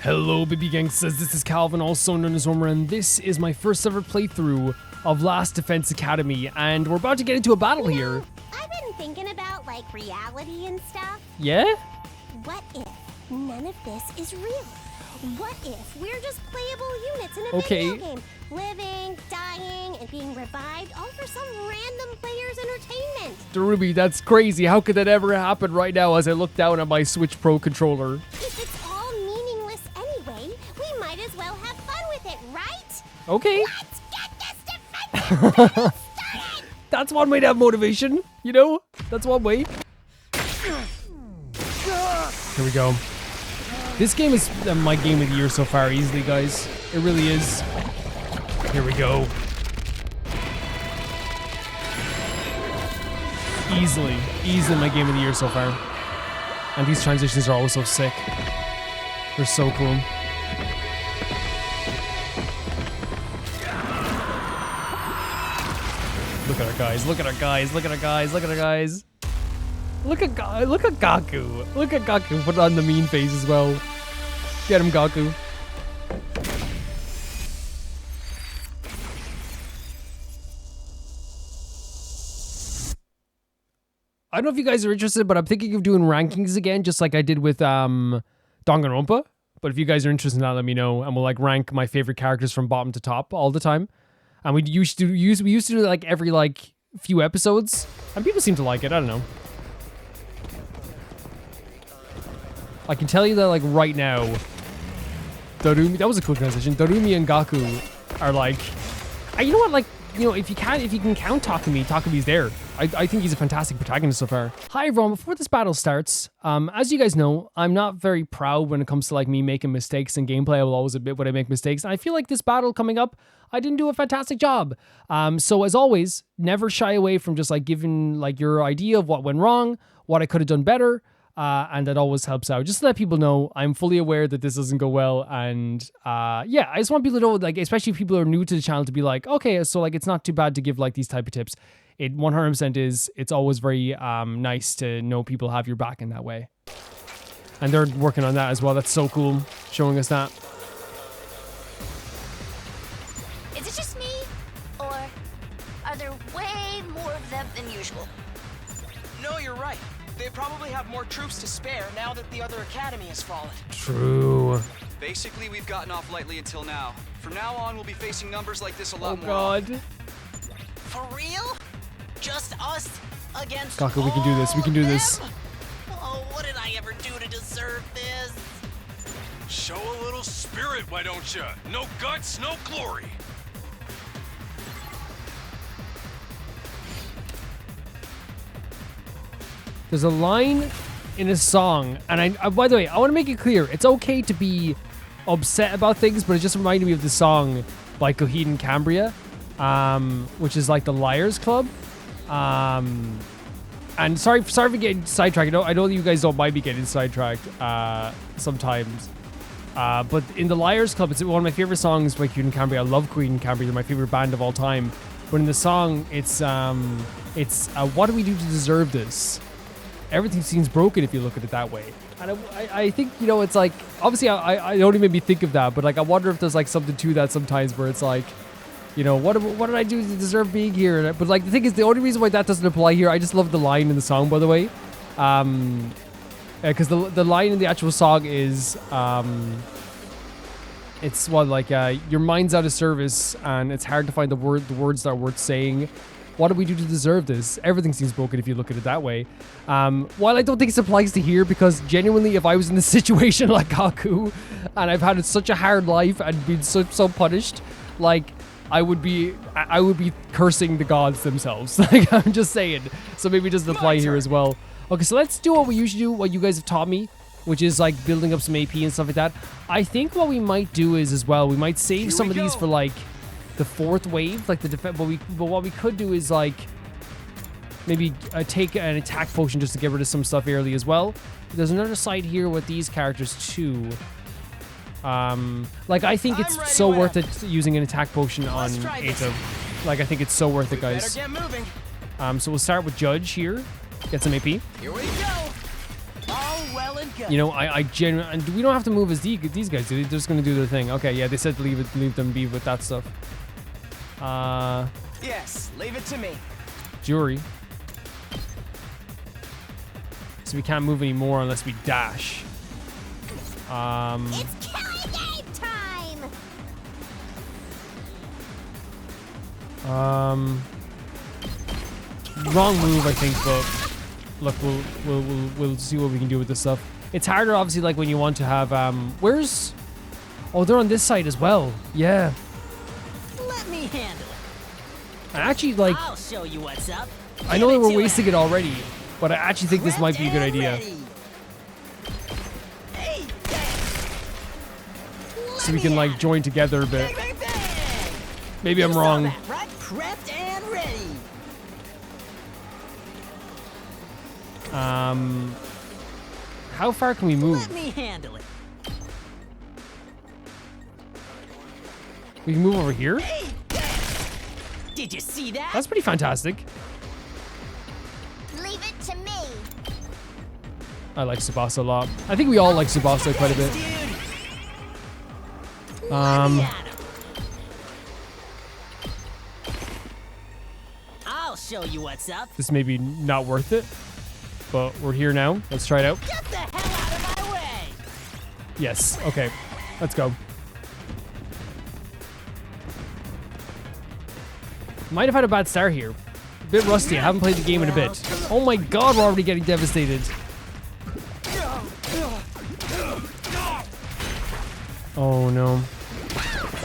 Hello baby gangsters, this is Calvin, also known as Homer, and this is my first ever playthrough of Last Defense Academy, and we're about to get into a battle here. I've been thinking about, like, reality and stuff. Yeah? What if none of this is real? What if we're just playable units in a video game? Living, dying, and being revived all for some random player's entertainment. Darumi, that's crazy. How could that ever happen right now as I look down at my Switch Pro controller? If it's all meaningless anyway, we might as well have fun with it, right? Okay. Let's get this defensive battle started! That's one way to have motivation, you know? That's one way. Here we go. This game is my game of the year so far, easily, guys. It really is. Here we go. Easily my game of the year so far. And these transitions are always so sick. They're so cool. Look at our guys, look at our guys, look at our guys, look at our guys. Look at Gaku. Look at Gaku put on the mean face as well. Get him, Gaku. I don't know if you guys are interested, but I'm thinking of doing rankings again, just like I did with Danganronpa. But if you guys are interested in that, let me know, and we'll like rank my favorite characters from bottom to top all the time. And we used to do it like every like few episodes, and people seem to like it. I don't know. I can tell you that like right now, Darumi, that was a cool transition. Darumi and Gaku are like, you know what, like, you know, if you can count Takumi, Takumi's there. I think he's a fantastic protagonist so far. Hi everyone, before this battle starts, as you guys know, I'm not very proud when it comes to like me making mistakes in gameplay. I will always admit when I make mistakes. And I feel like this battle coming up, I didn't do a fantastic job. So as always, never shy away from just like giving like your idea of what went wrong, what I could have done better. And that always helps out. Just to let people know, I'm fully aware that this doesn't go well. And yeah, I just want people to know, like, especially people who are new to the channel, to be like, okay, so like it's not too bad to give like these type of tips. It 100% is. It's always very nice to know people have your back in that way. And they're working on that as well. That's so cool, showing us that. Is it just me? Or are there way more of them than usual? No, you're right. They probably have more troops to spare now that the other academy has fallen. True. Basically, we've gotten off lightly until now. From now on, we'll be facing numbers like this a lot more. Oh god. For real? Just us against Gaku, we can do this. We can do this. Oh, what did I ever do to deserve this? Show a little spirit, why don't you? No guts, no glory. There's a line in a song, and I by the way, I want to make it clear, it's okay to be upset about things, but it just reminded me of the song by Coheed and Cambria, which is like the Liars Club. And sorry for getting sidetracked. I know you guys don't mind me getting sidetracked sometimes. But in the Liars Club, it's one of my favorite songs by Coheed and Cambria. I love Coheed and Cambria; they're my favorite band of all time. But in the song, it's what do we do to deserve this? Everything seems broken if you look at it that way. And I think, you know, it's like, obviously I it only made me think of that, but like I wonder if there's like something to that sometimes where it's like, you know, what did I do to deserve being here? But like the thing is, the only reason why that doesn't apply here, I just love the line in the song, by the way. Because the line in the actual song is, it's what, like, your mind's out of service and it's hard to find the words that are worth saying. What do we do to deserve this? Everything seems broken if you look at it that way. While I don't think it applies to here, because genuinely, if I was in a situation like Gaku, and I've had such a hard life and been so punished, like, I would be cursing the gods themselves. Like, I'm just saying. So maybe it doesn't apply here as well. Okay, so let's do what we usually do, what you guys have taught me, which is like building up some AP and stuff like that. I think what we might do is as well, we might save some of these for like the fourth wave, like the defense. But what we could do is like maybe take an attack potion just to get rid of some stuff early as well. There's another side here with these characters too. Like I think it's so worth it using an attack potion on Ato. Like I think it's so worth it, guys. So we'll start with Judge here. Get some AP. Here we go. All well and You know, I genuinely, and we don't have to move as these guys do. They're just gonna do their thing. Okay, yeah, they said to leave them be with that stuff. Yes, leave it to me. Jury. So we can't move anymore unless we dash. It's killing game time! Wrong move, I think, but look, we'll see what we can do with this stuff. It's harder, obviously, like when you want to have where's? Oh, they're on this side as well. Yeah. Let me handle it. I actually like. I'll show you what's up. I know that we're wasting it already, but I actually think this might be a good idea. So we can like join together a bit. Maybe I'm wrong. Right? Prepped and ready. How far can we move? Let me handle it. We can move over here? Did you see that? That's pretty fantastic. Leave it to me. I like Tsubasa a lot. I think we all like Tsubasa quite a bit. I'll show you what's up. This may be not worth it, but we're here now. Let's try it out. Get the hell out of my way. Yes, okay. Let's go. Might have had a bad start here. A bit rusty. I haven't played the game in a bit. Oh my god, we're already getting devastated. Oh no.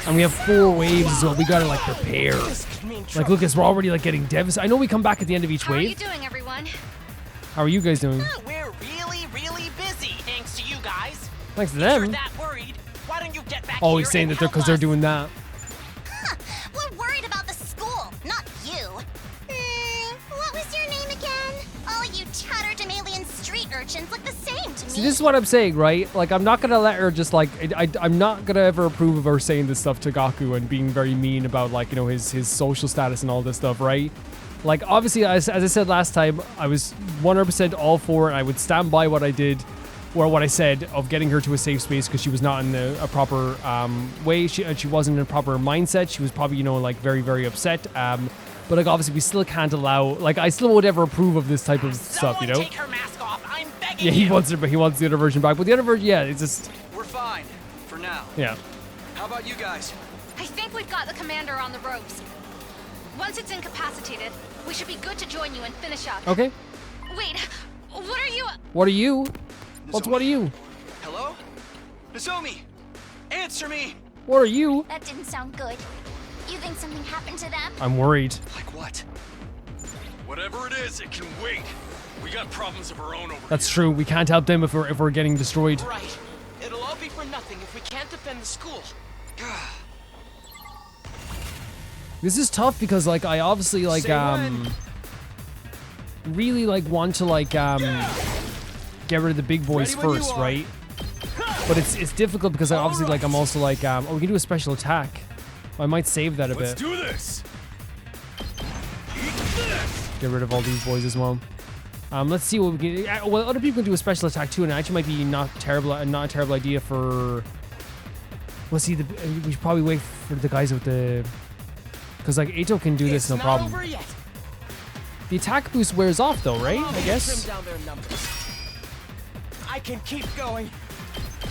And we have 4 waves as well. We gotta like prepare. Like Lucas, we're already like getting devastated. I know we come back at the end of each How are you wave. doing, everyone? How are you guys doing? We're really, really busy, thanks to you guys. Thanks to If you're them. that worried, why don't you get back Oh, here he's saying and that they're help because they're us? doing that. We're worried about the school, not you. What was your name again? All you tatterdemalion street urchins look the same to me. See, this is what I'm saying, right? Like, I'm not gonna let her just like, I'm not gonna ever approve of her saying this stuff to Gaku and being very mean about like, you know, his social status and all this stuff, right? Like, obviously, as I said last time, I was 100% all for it. I would stand by what I did, or what I said of getting her to a safe space because she was not in a proper way. She wasn't in a proper mindset. She was probably, you know, like very, very upset. But like, obviously, we still can't allow. Like, I still would ever approve of this type of stuff, you know? Take her mask off. I'm begging Yeah, he you. wants it, but he wants the other version back. But the other version, yeah, it's just, We're fine. For now. yeah. How about you guys? I think we've got the commander on the ropes. Once it's incapacitated, we should be good to join you and finish up. Okay. Wait, what are you? What are you? What are you? Hello? Nozomi! Answer me! What are you? That didn't sound good. You think something happened to them? I'm worried. Like what? Whatever it is, it can wait. We got problems of our own over That's here. true. We can't help them if we're getting destroyed. Right. It'll all be for nothing if we can't defend the school. This is tough because like I obviously like really like want to like get rid of the big boys Ready when you first, are. right? But it's difficult because I obviously like I'm also like oh, we can do a special attack. I might save that a Let's bit. do this. Eat this. Get rid of all these boys as well. Let's see what we can. Well, other people can do a special attack too, and it actually might be not a terrible idea for. Let's see. We should probably wait for the guys with the. Because like Eito can do this It's no not problem. over yet. The attack boost wears off though, right? Allow me I to guess. trim down their numbers. I can keep going.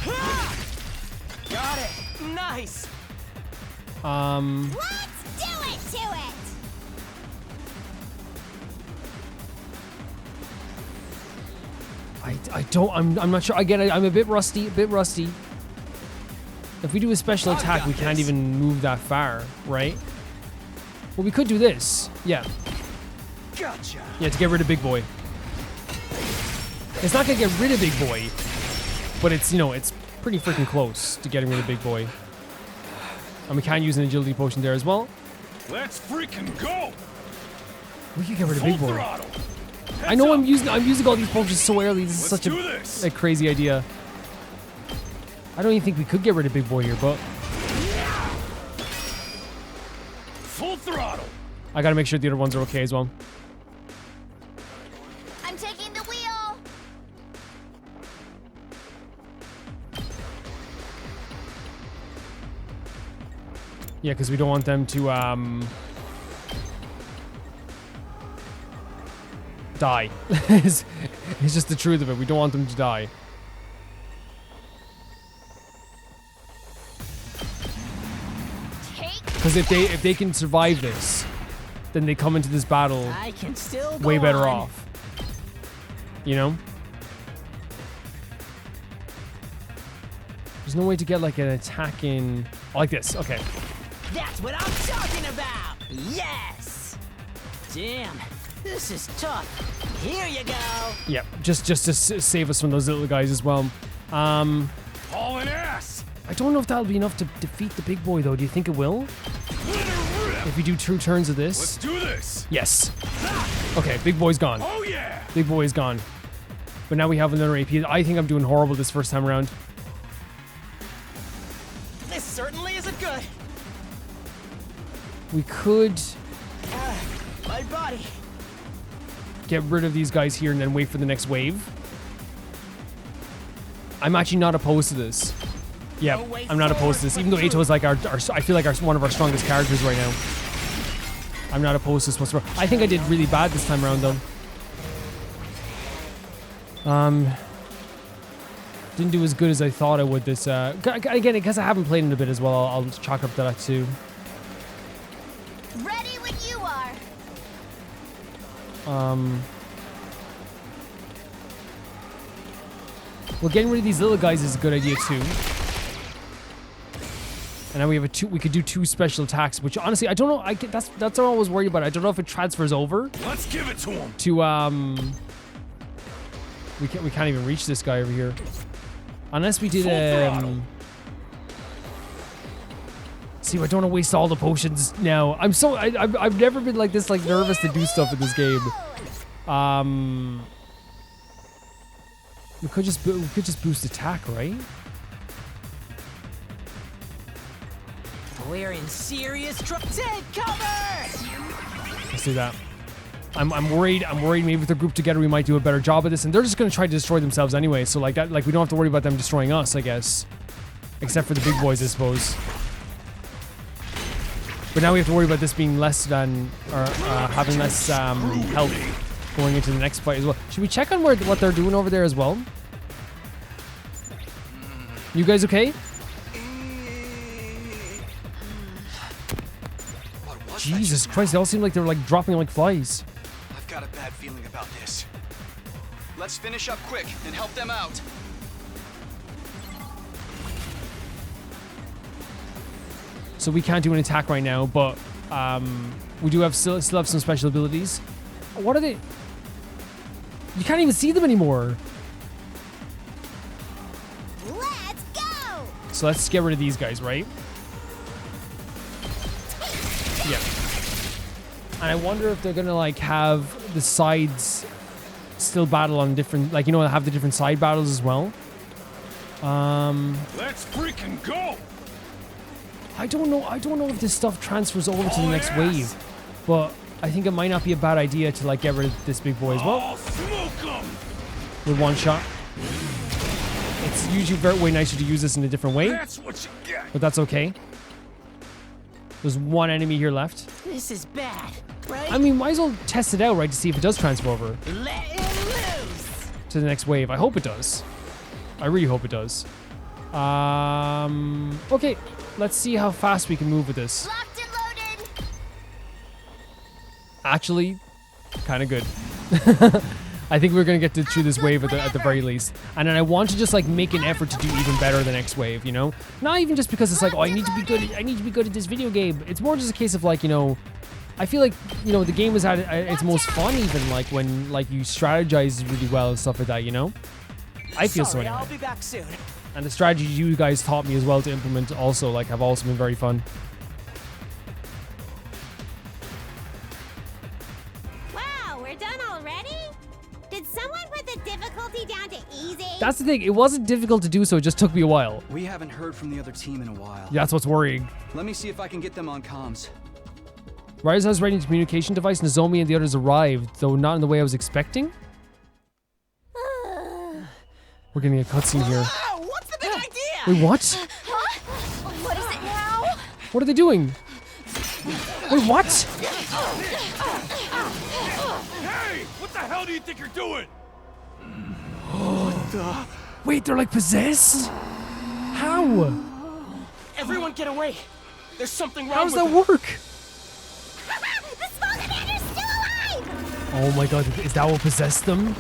Ha! Got it. Nice. Let's do it to it! I'm not sure. Again, I'm a bit rusty. If we do a special I've attack, got we can't this. even move that far, right? Well, we could do this. Yeah. Gotcha. Yeah, to get rid of Big Boy. It's not gonna get rid of Big Boy, but it's, you know, it's pretty freaking close to getting rid of Big Boy. And we can use an agility potion there as well. Let's freaking go. We can get rid of Full Big Boy. throttle. I know I'm using all these potions so early. This is Let's such do this. a crazy idea. I don't even think we could get rid of Big Boy here, but Full throttle. I gotta make sure the other ones are okay as well. I'm taking the wheel! Yeah, because we don't want them to die. It's just the truth of it. We don't want them to die. Because if they can survive this, then they come into this battle I can still go way better on. off. You know? There's no way to get like an attack in like this. Okay. That's what I'm talking about. Yes. Damn, this is tough. Here you go. Yep. Just to save us from those little guys as well. Hauling ass! I don't know if that'll be enough to defeat the big boy though. Do you think it will? If we do 2 turns of this. Let's do this! Yes. Okay, big boy's gone. Oh yeah! Big boy's gone. But now we have another AP. I think I'm doing horrible this first time around. This certainly isn't good. We could My body. get rid of these guys here and then wait for the next wave. I'm actually not opposed to this. Yeah, I'm not opposed to this. Even though Ato is like I feel like one of our strongest characters right now. I'm not opposed to this whatsoever. I think I did really bad this time around though. Didn't do as good as I thought I would this, again, because I haven't played in a bit as well, I'll chalk up to that too. Ready when you are. Well, getting rid of these little guys is a good idea too. And now we have we could do 2 special attacks, which honestly, I don't know, that's what I was worried about. I don't know if it transfers over Let's give it to him! to, we can't even reach this guy over here. Unless we did, see, I don't want to waste all the potions now. I've never been like this, like nervous to do stuff in this game. We could just boost attack, right? We're in serious trouble. Take cover! Let's do that. I'm worried maybe if they're grouped together we might do a better job of this, and they're just gonna try to destroy themselves anyway, so like that, like we don't have to worry about them destroying us, I guess. Except for the big boys, I suppose. But now we have to worry about this being less than, or having less health going into the next fight as well. Should we check on what they're doing over there as well? You guys okay? Jesus Christ, they all seem like they're like dropping like flies. I've got a bad feeling about this. Let's finish up quick and help them out. So we can't do an attack right now, but we do have still have some special abilities. What are they? You can't even see them anymore. Let's go. So let's get rid of these guys, right? Yeah. And I wonder if they're gonna like have the sides still battle on different, like, you know, have the different side battles as well. Let's freaking go! I don't know if this stuff transfers over to the next wave, but I think it might not be a bad idea to like get rid of this big boy as well. I'll smoke 'em! With one shot. It's usually way nicer to use this in a different way, That's what you get! but that's okay. There's one enemy here left. This is bad, right? I mean, might as well test it out, right, to see if it does transfer over Let it loose! to the next wave. I hope it does. I really hope it does. Okay, let's see how fast we can move with this. Locked and loaded. Actually, kind of good. I think we're gonna get through this wave at the very least, and then I want to just like make an effort to do even better the next wave. You know, not even just because it's like, oh, I need to be good. I need to be good at this video game. It's more just a case of like, you know, I feel like, you know, the game was at its most fun even like when like you strategize really well and stuff like that. You know, I feel so Sorry, anyway. I'll be back soon. And the strategies you guys taught me as well to implement also like have also been very fun. Wow, we're done already? Did someone put the difficulty down to easy? That's the thing. It wasn't difficult to do so. It just took me a while. We haven't heard from the other team in a while. That's what's worrying. Let me see if I can get them on comms. Rise has ready communication device. Nozomi and the others arrived, though not in the way I was expecting. We're getting a cutscene here. Oh, what's the big idea? Wait, what? What is it now? What are they doing? Wait, what? Hey! What the hell do you think you're doing? Wait, they're like possessed? How? Everyone get away. There's something wrong How does with that them. work? The small commander's still alive! Oh my god, is that what possessed them?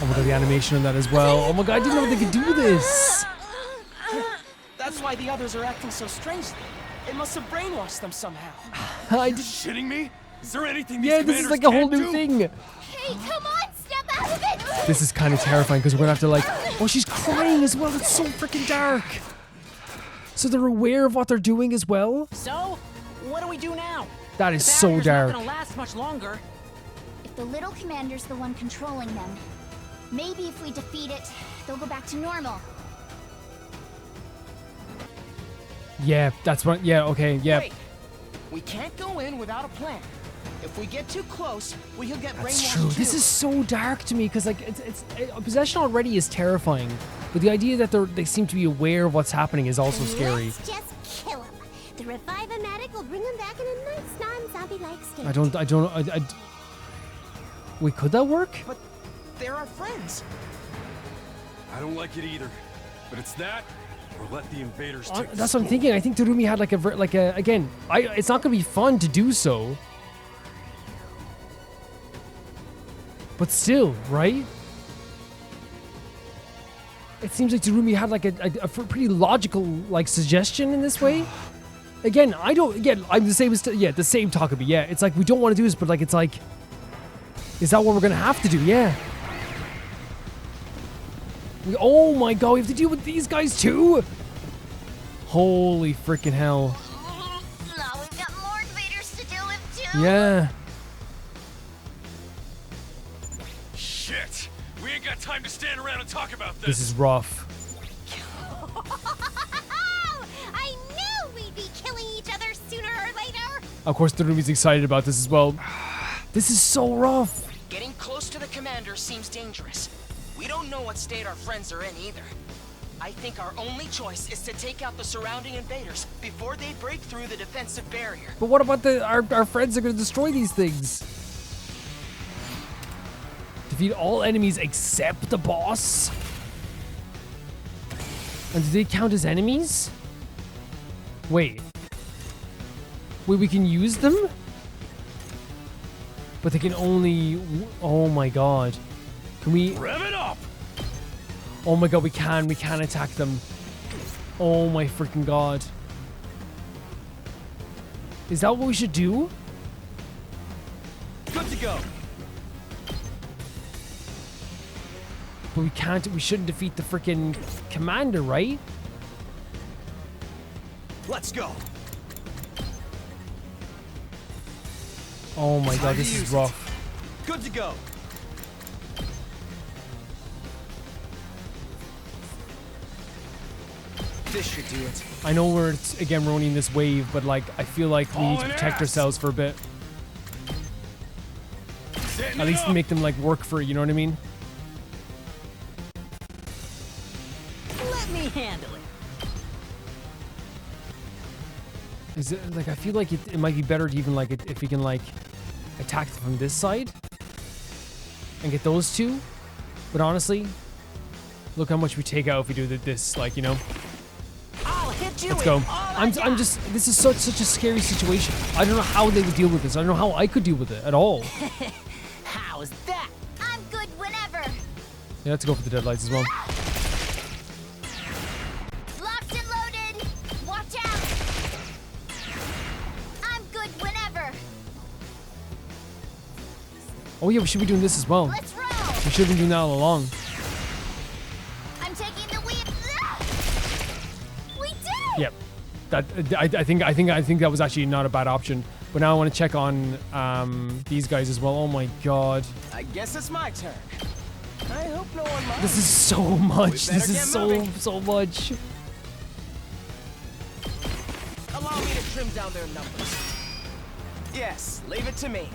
Oh my god, the animation on that as well. Oh my god, I didn't know they could do this. That's why the others are acting so strangely. It must have brainwashed them somehow. I did, Shitting me? Is there anything these yeah, this is commanders like a whole can't new do? thing. Hey, come on, step out of it! This is kind of terrifying because we're gonna have to like, oh, she's crying as well. It's so freaking dark. So they're aware of what they're doing as well. So, what do we do now? That is The so barrier's dark. not gonna last much longer. If the little commander's the one controlling them, maybe if we defeat it, they'll go back to normal. Yeah, that's what. Yeah, okay, yeah. Wait, we can't go in without a plan. If we get too close, we'll get That's brainwashed true. too. This is so dark to me because like possession already is terrifying, but the idea that they seem to be aware of what's happening is also scary. Let's just kill him. The revive-o-matic will bring him back in a nice non-zombie-like state. Wait, could that work? But they're our friends. I don't like it either. But it's that, or let the invaders take That's what I'm thinking. I think Darumi had again. It's not gonna be fun to do so, but still, right? It seems like Darumi had like a pretty logical like suggestion in this way. Again, I'm the same as the same Takumi. Yeah, it's like we don't want to do this, but like it's like, is that what we're gonna have to do? Yeah. Oh my god, we have to deal with these guys too? Holy freaking hell. Now we've got more invaders to deal with too. Yeah. Shit! We ain't got time to stand around and talk about This is rough. I knew we'd be killing each other sooner or later. Of course, Darumi's excited about this as well. This is so rough. Getting close to the commander seems dangerous. We don't know what state our friends are in either. I think our only choice is to take out the surrounding invaders before they break through the defensive barrier. But what about our friends are going to destroy these things? Defeat all enemies except the boss? And do they count as enemies? Wait, we can use them? But they can only... Oh my god. Can we... Rev it up! Oh my god, we can attack them. Oh my freaking god. Is that what we should do? Good to go. But we shouldn't defeat the freaking commander, right? Let's go. Oh my god, Time to this is use it. rough. Good to go. This should do it. I know we're, again, running this wave, but like, I feel like we need to Hauling protect ass. ourselves for a bit. Setting At it least up. make them like work for it, you know what I mean? Let me handle it. Is it like, I feel like it might be better to even like if we can like attack from this side and get those two. But honestly, look how much we take out if we do this, like, you know. I'll hit you Let's with go. all I got. I'm just, this is such a scary situation. I don't know how they would deal with this. I don't know how I could deal with it at all. How's that? I'm good whenever. Yeah, let's go for the deadlights as well. Locked and loaded. Watch out. I'm good whenever. Oh yeah, we should be doing this as well. Let's roll. We should have been doing that all along. I'm taking the wheel. We did. Yep. That I think that was actually not a bad option. But now I want to check on these guys as well. Oh my god. I guess it's my turn. I hope no one minds. This is so much. better This is get so moving. so much. Allow me to trim down their numbers. Yes, leave it to me.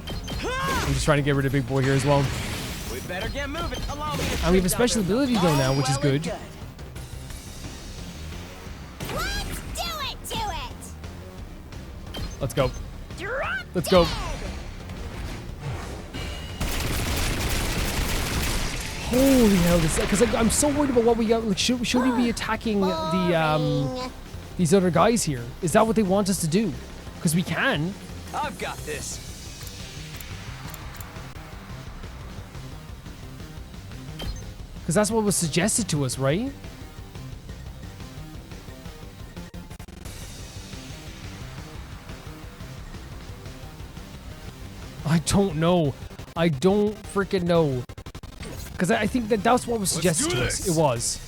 I'm just trying to get rid of Big Boy here as well. We better get moving. Allow me to And we have a trim down special their ability though numbers. now, which is Well and good. Let's go. Let's go. Holy hell, this, because like, I'm so worried about what we got. Like, should we be attacking the these other guys here? Is that what they want us to do? Because we can. I've got this. Because that's what was suggested to us, right? I don't know. I don't freaking know. Because I think that's what was suggested to us. It was.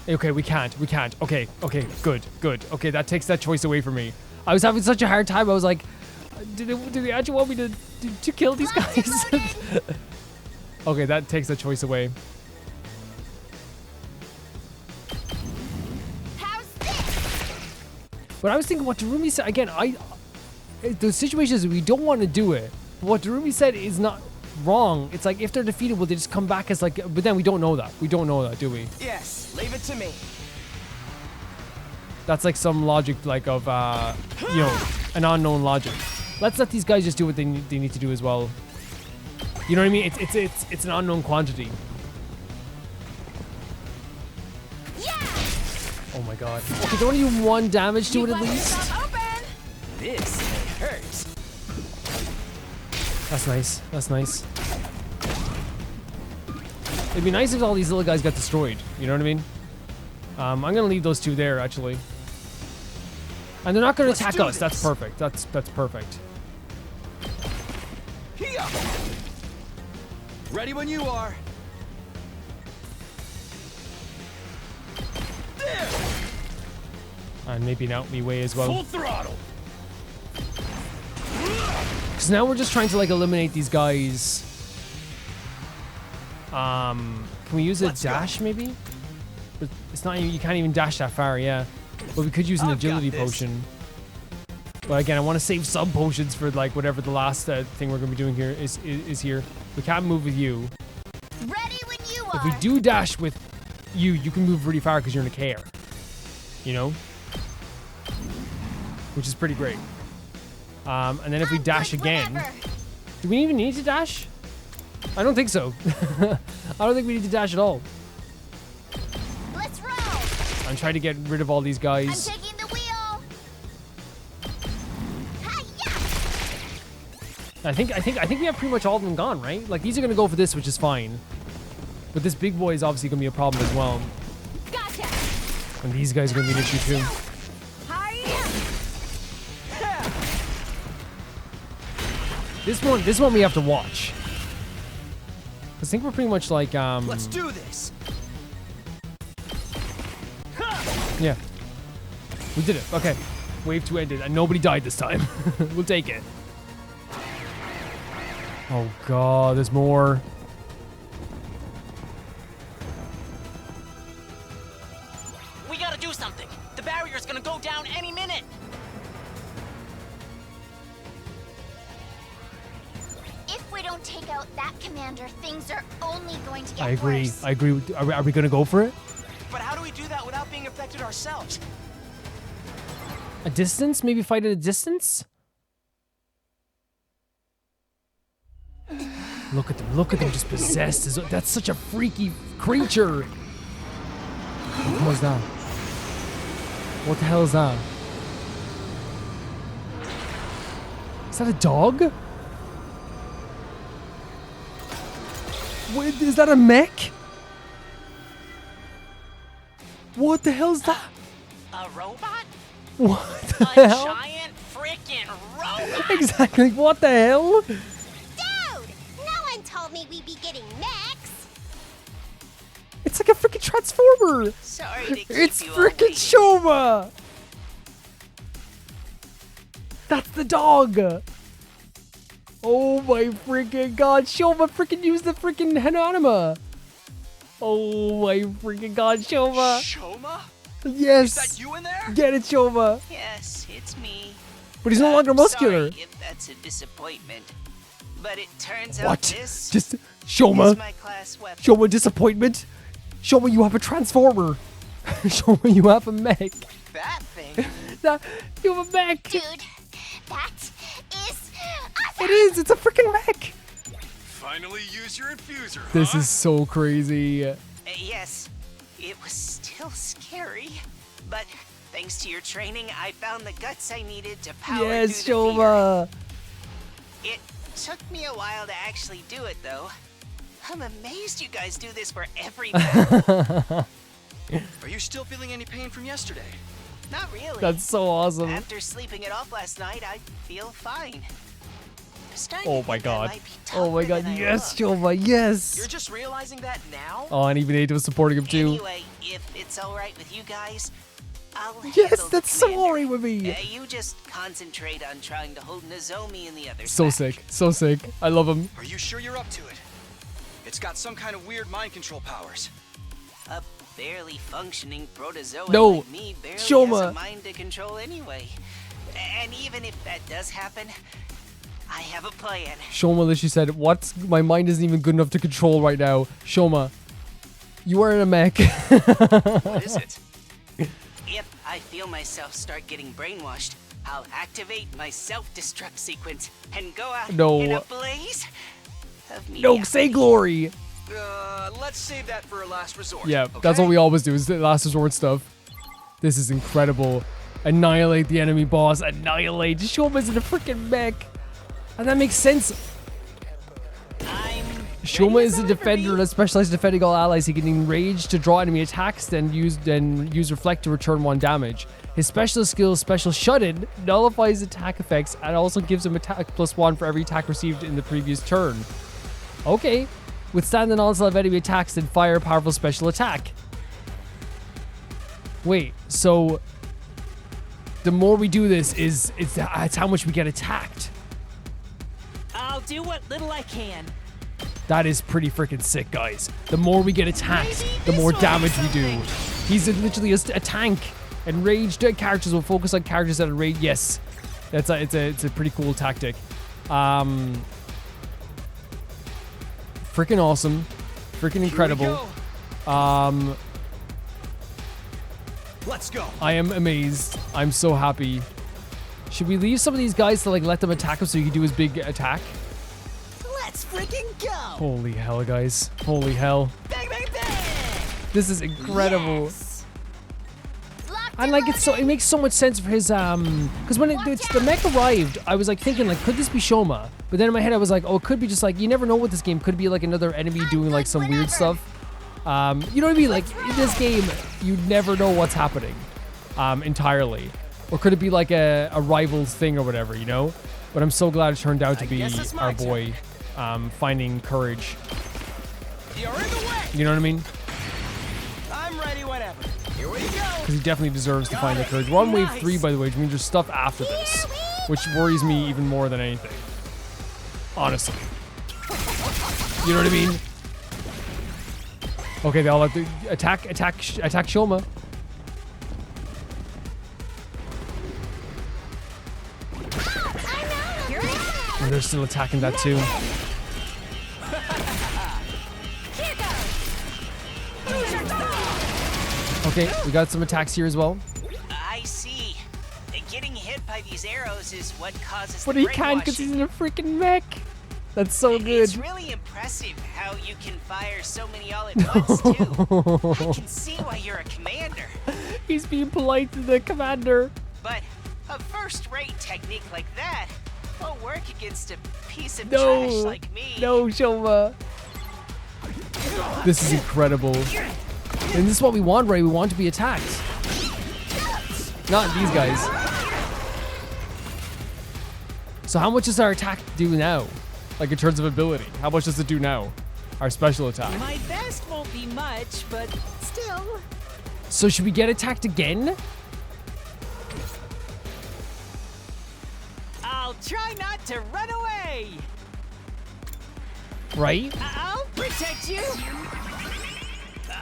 Okay, we can't. Okay, good. Okay, that takes that choice away from me. I was having such a hard time. I was like, do they actually want me to kill these guys? Okay, that takes that choice away. But I was thinking what Darumi said again. The situation is we don't want to do it. But what Darumi said is not wrong. It's like if they're defeated, will they just come back as like? But then we don't know that. We don't know that, do we? Yes, leave it to me. That's like some logic, like of you know, an unknown logic. Let's let these guys just do what they need to do as well. You know what I mean? It's an unknown quantity. Yeah. Oh my god. Okay, don't you 1 damage to it at least? This hurts. That's nice. That's nice. It'd be nice if all these little guys got destroyed. You know what I mean? I'm gonna leave those 2 there actually. And they're not gonna attack us. That's perfect. That's perfect. Ready when you are. There. And maybe an out me way as well. Full throttle. Because now we're just trying to like eliminate these guys. Can we use a dash maybe? But it's not. You can't even dash that far. Yeah. But we could use an agility potion. But again, I want to save sub potions for like whatever the last thing we're gonna be doing here is here. We can't move with you. Ready when you are. If we do dash with you, you can move really far because you're in a care. You know? Which is pretty great. And then if we dash again, do we even need to dash? I don't think so. I don't think we need to dash at all. Let's roll. I'm trying to get rid of all these guys. I'm taking the wheel. Hi-ya! I think we have pretty much all of them gone, right? Like these are gonna go for this, which is fine. But this big boy is obviously gonna be a problem as well. Gotcha. And these guys are gonna be an issue too. This one we have to watch. I think we're pretty much like Let's do this. Yeah. We did it. Okay. Wave 2 ended and nobody died this time. We'll take it. Oh god, there's more. We gotta do something. The barrier's gonna go down any minute. If we don't take out that commander, things are only going to get I agree. worse. I agree. Are we gonna go for it? But how do we do that without being affected ourselves? A distance? Maybe fight at a distance? Look at them. Look at them just possessed. That's such a freaky creature. What was that? What the hell is that? Is that a dog? Wait, is that a mech? What the hell is that? A robot? What the A hell? giant freaking robot! Exactly. What the hell? Dude! No one told me we'd be getting mechs. It's like a freaking transformer. Sorry to keep It's you freaking awake. Shoma. That's the dog. Oh my freaking god. Shoma freaking used the freaking Hananima. Oh my freaking god, Shoma. Shoma? Yes. Is that you in there? Get it, Shoma. Yes, it's me. But he's no longer muscular. Sorry if that's a disappointment. But it turns What? out this Just is Shoma. my class weapon. Shoma disappointment. Shoma, you have a transformer. Shoma, you have a mech. That thing? You have a mech. Dude, that is awesome. It is. It's a freaking mech. Finally use your infuser, This huh? is so crazy. Yes, it was still scary, but thanks to your training, I found the guts I needed to power Yes, through the fear. Shoma. It took me a while to actually do it, though. I'm amazed you guys do this for every battle. Are you still feeling any pain from yesterday? Not really. That's so awesome. After sleeping it off last night, I feel fine. I'm starting Oh to my think I god. might be Oh my tougher god. than I Yes, look. Shoma. Yes. You're just realizing that now? Oh, and even Ada was supporting him too. Anyway, if it's all right with you guys, I'll Yes, handle the that's so commander. alright with me. You just concentrate on trying to hold Nozomi and the others So back. sick. So sick. I love him. Are you sure you're up to it? It's got some kind of weird mind control powers. A barely functioning protozoan No, like me barely Shoma. has a mind to control anyway. And even if that does happen, I have a plan. Shoma literally said, "What's my mind isn't even good enough to control right now." Shoma, you are in a mech. What is it? If I feel myself start getting brainwashed, I'll activate my self-destruct sequence and go out No. in a blaze of No, media. say glory. Let's save that for a last resort. Yeah, that's what we always do. Is the last resort stuff. This is incredible. Annihilate the enemy boss. Annihilate. Shoma's in a freaking mech, and that makes sense. Shoma is a defender that specializes in defending all allies. He can enrage to draw enemy attacks, then use reflect to return 1 damage. His special skill, special shut-in, nullifies attack effects and also gives him attack +1 for every attack received in the previous turn. Okay. Withstand the onslaught of enemy attacks, then fire a powerful special attack. Wait, so the more we do this it's how much we get attacked. I'll do what little I can. That is pretty freaking sick, guys. The more we get attacked, the more damage we do. He's literally a tank. Enraged characters will focus on characters that enrage. Yes, it's a pretty cool tactic. Freaking awesome, freaking incredible. Let's go. I am amazed. I'm so happy. Should we leave some of these guys to like let them attack him so he can do his big attack? Let's freaking go! Holy hell, guys! Holy hell! Bang, bang, bang! This is incredible. Yes. And like it makes so much sense for his because when the mech arrived, I was like thinking like, could this be Shoma? But then in my head I was like, oh, it could be just like, you never know with this game. Could be like another enemy doing like some weird stuff. You know what I mean? Like in this game, you never know what's happening entirely. Or could it be like a rival's thing or whatever, you know? But I'm so glad it turned out to be our boy finding courage. You're in the way. You know what I mean? I'm ready whenever. Here we go. Because he definitely deserves to find that courage. We're on wave 3, by the way, which means there's stuff after this, which worries me even more than anything. Honestly. You know what I mean? Okay, they all have to attack Shoma. Oh, they're still attacking that too. Okay, we got some attacks here as well. I see. Getting hit by these arrows is what causes But the he can't because he's in a freaking mech. That's so good. It's really impressive how you can fire so many all at once, too. I can see why you're a commander. He's being polite to the commander. But a first-rate technique like that won't work against a piece of trash No, like me. no, Shoma. This is incredible. And this is what we want, Ray. We want to be attacked. Not these guys. So how much does our attack do now? Like in terms of ability? How much does it do now? Our special attack. My best won't be much, but still. So should we get attacked again? I'll try not to run away. Right? I'll protect you.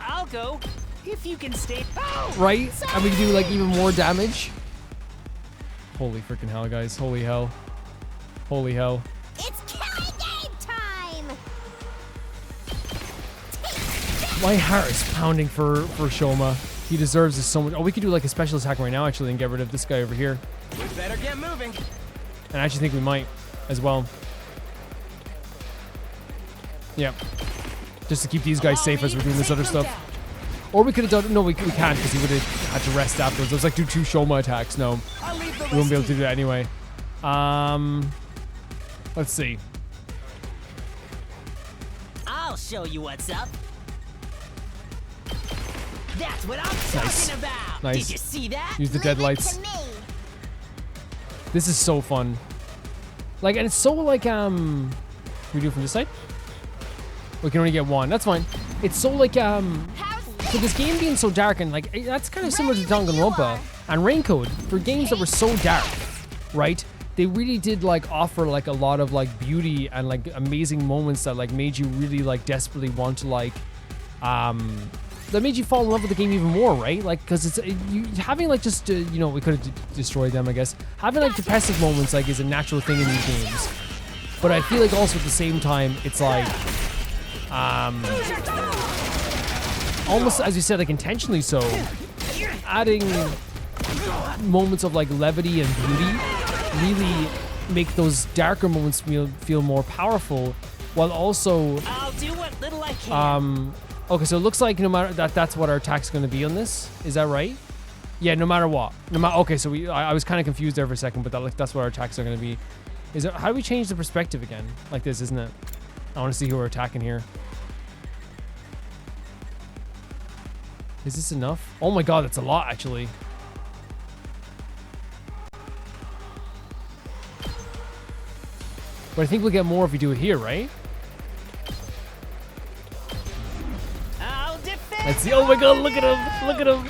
I'll go if you can stay. Oh, Right? And we can do like even more damage. Holy freaking hell, guys. Holy hell. Holy hell. It's killing game time! My heart is pounding for Shoma. He deserves this so much. Oh, we could do like a special attack right now, actually, and get rid of this guy over here. We better get moving. And I actually think we might as well. Yeah. Just to keep these guys safe as we're doing this other stuff. Or we could have done... No, we can't because he would have had to rest afterwards. It was like do 2 Shoma attacks. No. We won't be able to do that anyway. Let's see. I'll show you what's up. That's what I'm Nice. talking about. Nice. Did you see that? Use the deadlights. This is so fun. Like, and it's so like, we do it from this side? We can only get 1. That's fine. It's so like, for this game being so dark and like, that's kind of similar to Danganronpa and Raincode. For games that were so dark, right? They really did like offer like a lot of like beauty and like amazing moments that like made you really like desperately want to like, that made you fall in love with the game even more, right? Like, because it's you having like just you know, we could have destroyed them, I guess. Having like depressive moments like is a natural thing in these games, but I feel like also at the same time it's like almost, as you said, like intentionally so, adding moments of like levity and beauty really make those darker moments feel more powerful, while also I'll do what little I can. Okay, so it looks like no matter that's what our attack's going to be on this. Is that right? Yeah, no matter what. Okay, so I was kind of confused there for a second, but that's what our attacks are going to be. How do we change the perspective again? Like this, isn't it? I want to see who we're attacking here. Is this enough? Oh my god, that's a lot actually. But I think we'll get more if we do it here, right? Let's see. Oh my god, look at him. Look at him.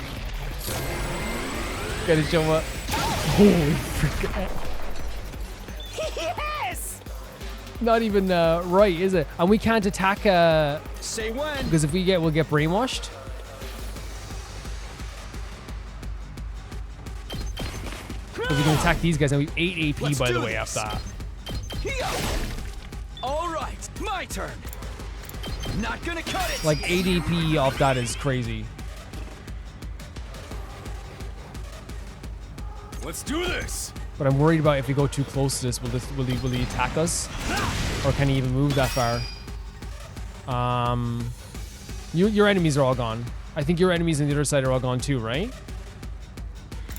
Gotta show up. Holy frick. Yes! Not even right, is it? And we can't attack Say when. because if we'll get brainwashed. But we can attack these guys and we 8 AP Let's by the do way this. after that. All right, my turn. Not gonna cut it. Like 8 AP off that is crazy. Let's do this. But I'm worried about if we go too close to this, will he attack us? Or can he even move that far? Your enemies are all gone. I think your enemies on the other side are all gone too, right?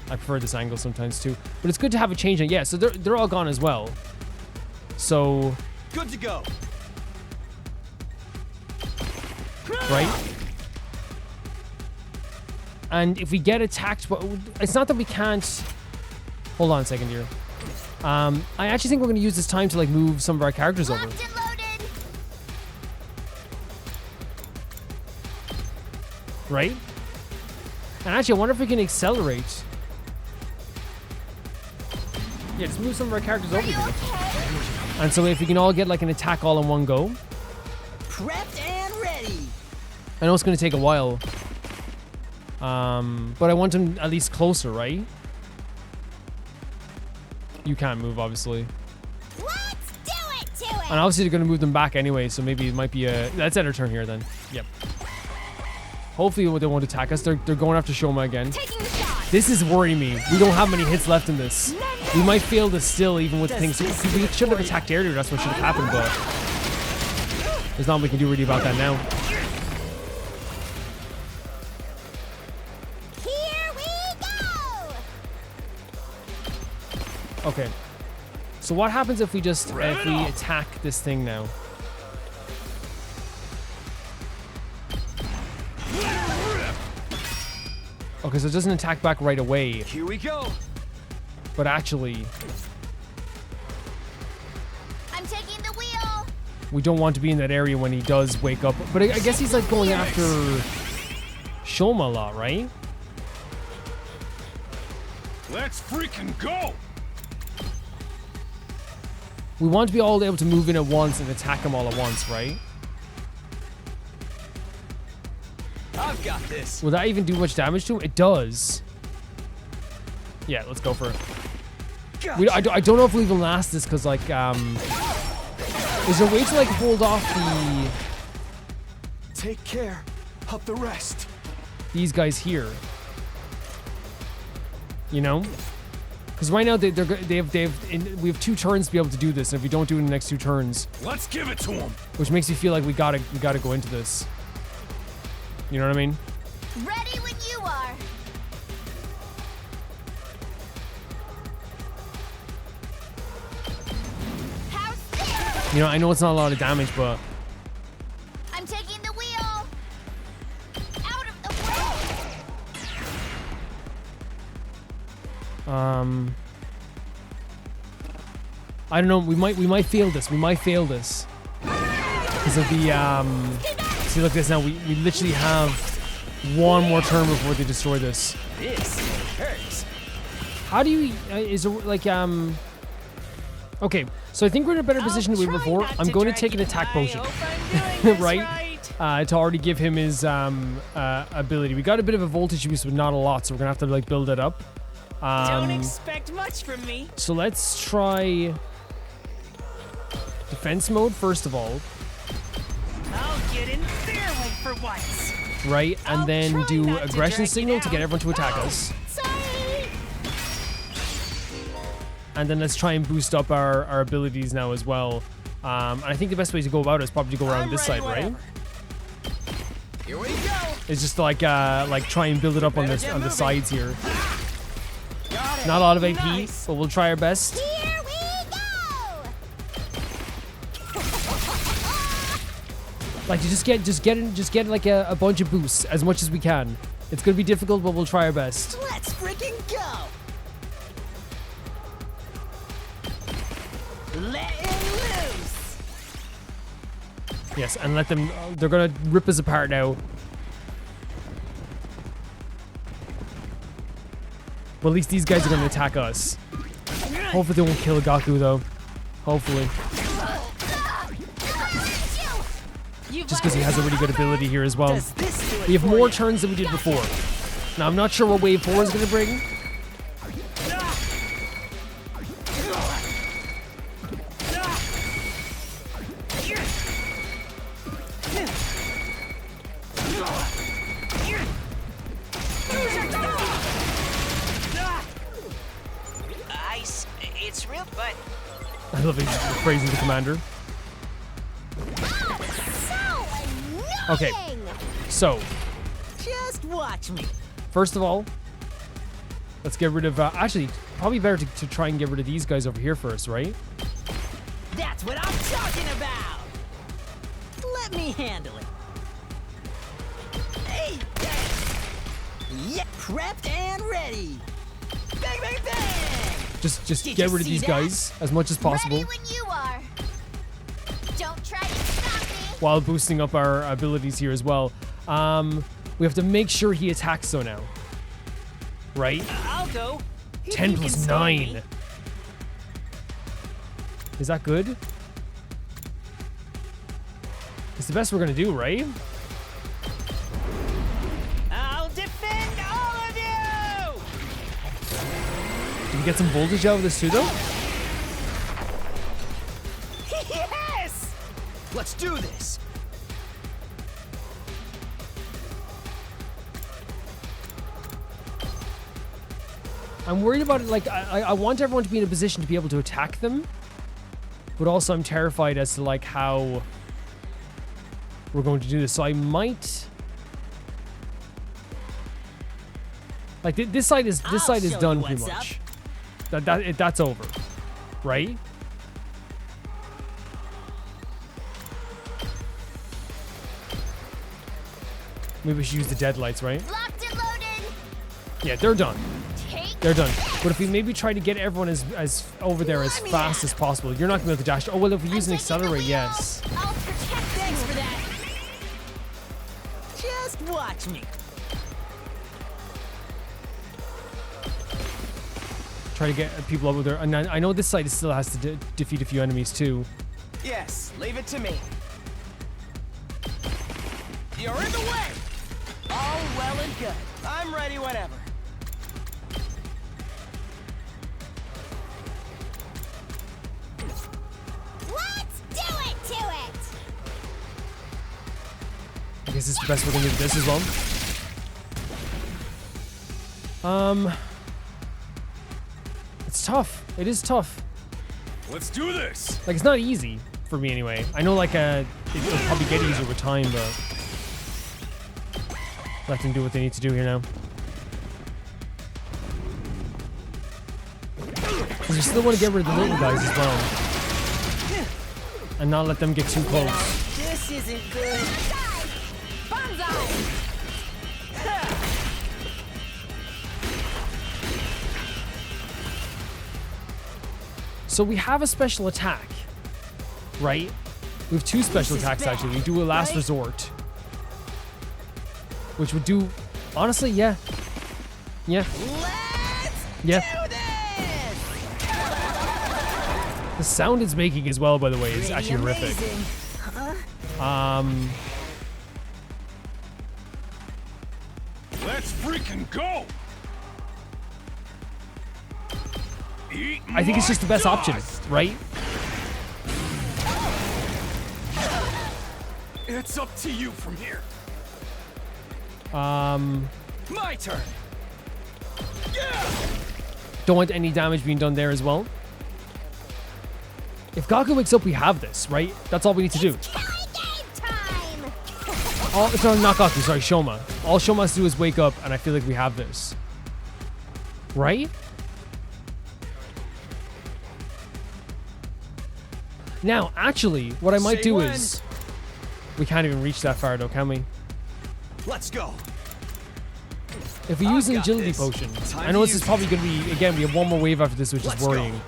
I prefer this angle sometimes too. But it's good to have a change. Yeah, so they're all gone as well. So good to go. Right? And if we get attacked, but it's not that we can't. Hold on a second here. I actually think we're going to use this time to like move some of our characters over. Locked and loaded. Right? And actually, I wonder if we can accelerate. Yeah, just move some of our characters over here. And so if we can all get like an attack all in one go. Prepped and ready. I know it's going to take a while. But I want them at least closer, right? You can't move, obviously. Let's do it to it. And obviously they're going to move them back anyway, so maybe it might be a... Let's end our turn here then. Yep. Hopefully they won't attack us. They're going after Shoma again. Taking the shot. This is worrying me. We don't have many hits left in this. We might fail this still, even with things. We should have attacked earlier. That's what should have happened, but there's nothing we can do really about that now. Here we go. Okay. So what happens if we just if we attack this thing now? Okay, so it doesn't attack back right away. Here we go. But actually, I'm taking the wheel. we don't want to be in that area when he does wake up. But I guess he's like going after Shoma a lot, right? Let's freaking go. We want to be all able to move in at once and attack him all at once, right? I've got this. Will that even do much damage to him? It does. Yeah, let's go for it. I don't know if we'll even last this because, like, is there a way to, like, hold off the... Take care of the rest. these guys here. You know? Because right now we have 2 turns to be able to do this, and if we don't do it in the next 2 turns, let's give it to him. Which makes me feel like we gotta go into this. You know what I mean? Ready when you are. You know, I know it's not a lot of damage, but I'm taking the wheel. Out of the way. I don't know. We might fail this. We might fail this because of the See, look at this now. We literally have 1 more turn before they destroy this. This hurts. How do you? Is it like Okay, so I think we're in a better position than we were before. I'm going to take an attack potion, right? To already give him his ability. We got a bit of a voltage boost, but not a lot, so we're gonna have to like build it up. Don't expect much from me. So let's try defense mode first of all. I'll get in their way for once. Right, and then do aggression signal to get everyone to attack us. And then let's try and boost up our abilities now as well. And I think the best way to go about it is probably to go around this side, right? Here we go. It's just like try and build it up on the sides here. Not a lot of AP, but we'll try our best. Here we go! Like just get like a bunch of boosts as much as we can. It's gonna be difficult, but we'll try our best. Let's freaking go. Let it loose. Yes, and let them. They're gonna rip us apart now. Well, at least these guys are gonna attack us. Hopefully they won't kill Gaku though. Hopefully. Just because he has a really good ability here as well. We have more turns than we did before. Now I'm not sure what wave 4 is gonna bring. It's real, but I love it, praising the commander. Okay, so just watch me. First of all, let's get rid of. Actually, probably better to try and get rid of these guys over here first, right? That's what I'm talking about. Let me handle it. Hey, yeah, prepped and ready. Bang, bang, bang. Just get rid of these guys as much as possible. Ready when you are. Don't try to stop me. While boosting up our abilities here as well. We have to make sure he attacks though now. Right? I'll go. 10 plus 9. Is that good? It's the best we're gonna do, right? I'll defend all of you. Did we get some voltage out of this too though? Yes! let's do this. I'm worried about it. Like, I want everyone to be in a position to be able to attack them, but also I'm terrified as to like how we're going to do this. So I might like this side is done pretty much. That's over, right? Maybe we should use the deadlights, right? Locked and loaded. Yeah, they're done. They're done. But if we maybe try to get everyone as over there as fast as possible, you're not gonna be able to dash. Oh well, if we use an accelerator, yes. I'll protect. Thanks for that. Just watch me. Try to get people over there. And I know this side still has to defeat a few enemies too. Yes, leave it to me. You're in the way! All well and good. I'm ready whenever. Let's do it to it! I guess it's the best we're gonna do this as well. It's tough. It is tough. Let's do this. Like, it's not easy for me anyway. I know, like, it'll probably get easier with time, but let them do what they need to do here now. Because we still want to get rid of the little guys as well, and not let them get too close. This isn't good. So we have a special attack, right? We have two special attacks actually. We do a last resort, which would do, honestly, yeah. Let's Yeah. do this. The sound it's making as well, by the way, is actually horrific. Let's freaking go. I think it's just the best option, right? It's up to you from here. My turn. Don't want any damage being done there as well. If Gaku wakes up, we have this, right? That's all we need to do. Oh, it's not Gaku, sorry, Shoma. All Shoma has to do is wake up, and I feel like we have this. Right? Now, actually, what I might do is... We can't even reach that far, though, can we? Let's go. If we use an agility potion, I know this is probably going to be, again, we have one more wave after this, which is worrying.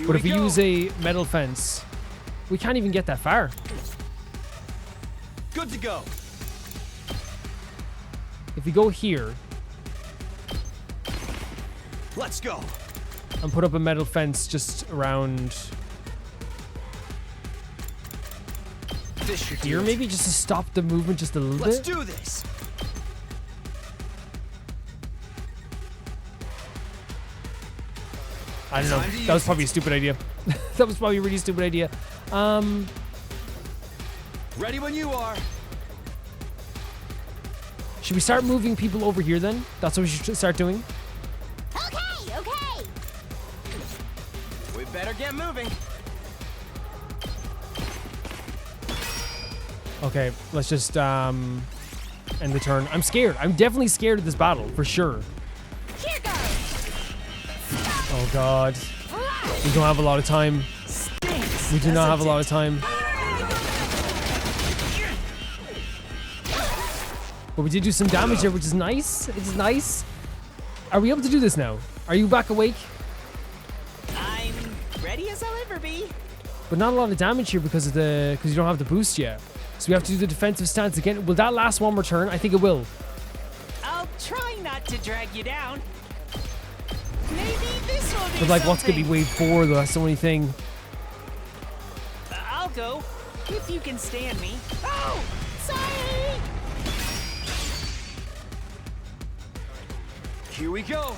But if we use a metal fence, we can't even get that far. Good to go. If we go here... Let's go. And put up a metal fence just around... Here, maybe, just to stop the movement just a little bit. Let's do this. I don't know. That was probably a stupid idea. That was probably a really stupid idea. Ready when you are. Should we start moving people over here then? That's what we should start doing. Okay. We better get moving. Okay, let's just end the turn. I'm scared. I'm definitely scared of this battle, for sure. Here goes. Oh god. We don't have a lot of time. We do not have a lot of time. But we did do some damage there, which is nice. It's nice. Are we able to do this now? Are you back awake? I'm ready as I'll ever be. But not a lot of damage here because you don't have the boost yet. So we have to do the defensive stance again. Will that last one more turn? I think it will. I'll try not to drag you down. Maybe this will do But like, what's gonna be something. wave 4 though? That's the only thing. I'll go if you can stand me. Oh, sorry. Here we go.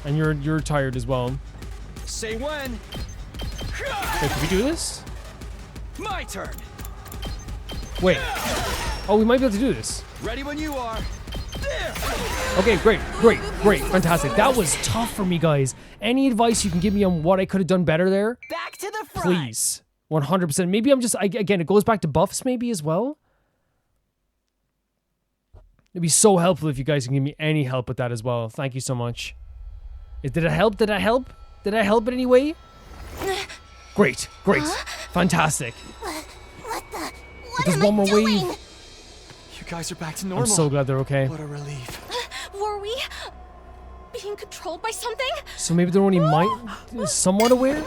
And you're tired as well. Say when. Wait, can we do this? My turn. Wait. Oh, we might be able to do this. Ready when you are. There. Okay, great, fantastic. That was tough for me, guys. Any advice you can give me on what I could have done better there? Back to the front. Please. 100%. Maybe I'm just, again, it goes back to buffs maybe as well. It'd be so helpful if you guys can give me any help with that as well. Thank you so much. Did it help? Did I help? Did I help in any way? Great. Fantastic. What There's am I one more doing? wave. You guys are back to normal. I'm so glad they're okay. What a relief. Were we being controlled by something? So maybe they're only somewhat aware?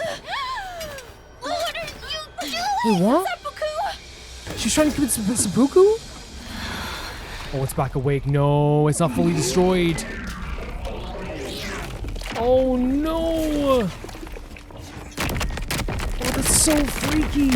What are you doing? Wait, what? Seppuku? She's trying to commit seppuku? Oh, it's back awake. No, it's not fully destroyed. Oh no! Oh, that's so freaky.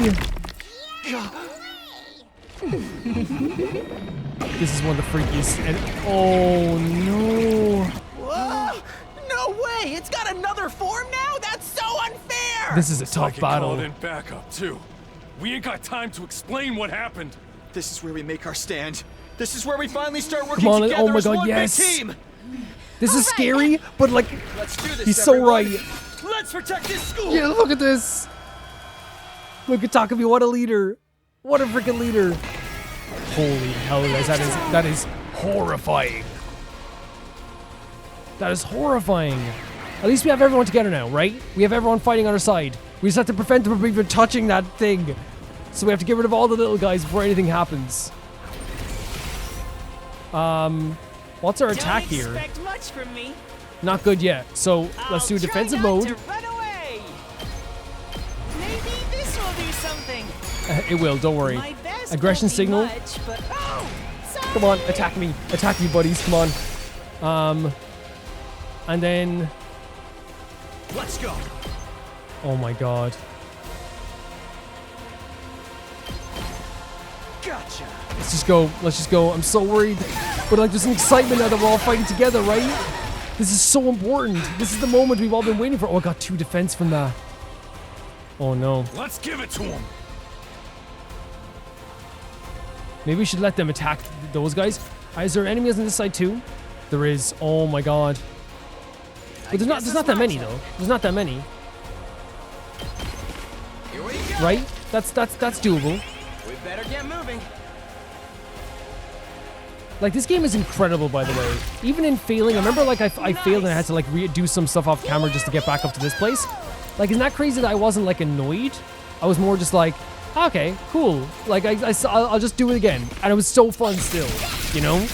This is one of the freakiest. And oh no! Whoa! No way! It's got another form now? That's so unfair! This is a tough Psychic battle. called in backup too. We ain't got time to explain what happened. This is where we make our stand. This is where we finally start working Come on, together oh my as God, one yes. big team. This is scary, but like, Let's do this, he's so everyone. right. Let's protect this school. Yeah, look at this. Look at Takumi, what a leader. What a freaking leader. Holy hell, guys, that is horrifying. That is horrifying. At least we have everyone together now, right? We have everyone fighting on our side. We just have to prevent them from even touching that thing. So we have to get rid of all the little guys before anything happens. What's our attack here? Don't expect much from me. Not good yet. So let's do a defensive I'll mode. try not to run away. Maybe this will do something. It will, don't worry. My best Aggression won't be signal. much, but oh, Come on, attack me. Attack me, buddies. Come on. And then... Let's go. Oh my God. Gotcha. Let's just go. Let's just go. I'm so worried. But like, there's an excitement now that we're all fighting together, right? This is so important. This is the moment we've all been waiting for. Oh, I got 2 defense from that. Oh no. Let's give it to him. Maybe we should let them attack those guys. Is there enemies on this side too? There is. Oh my God. But there's not that many though. There's not that many. Here we go. Right? That's doable. We better get moving. Like, this game is incredible, by the way. Even in failing, I remember like I failed and I had to like do some stuff off camera just to get back up to this place. Like, isn't that crazy that I wasn't like annoyed? I was more just like, okay, cool. Like, I'll just do it again, and it was so fun still. You know?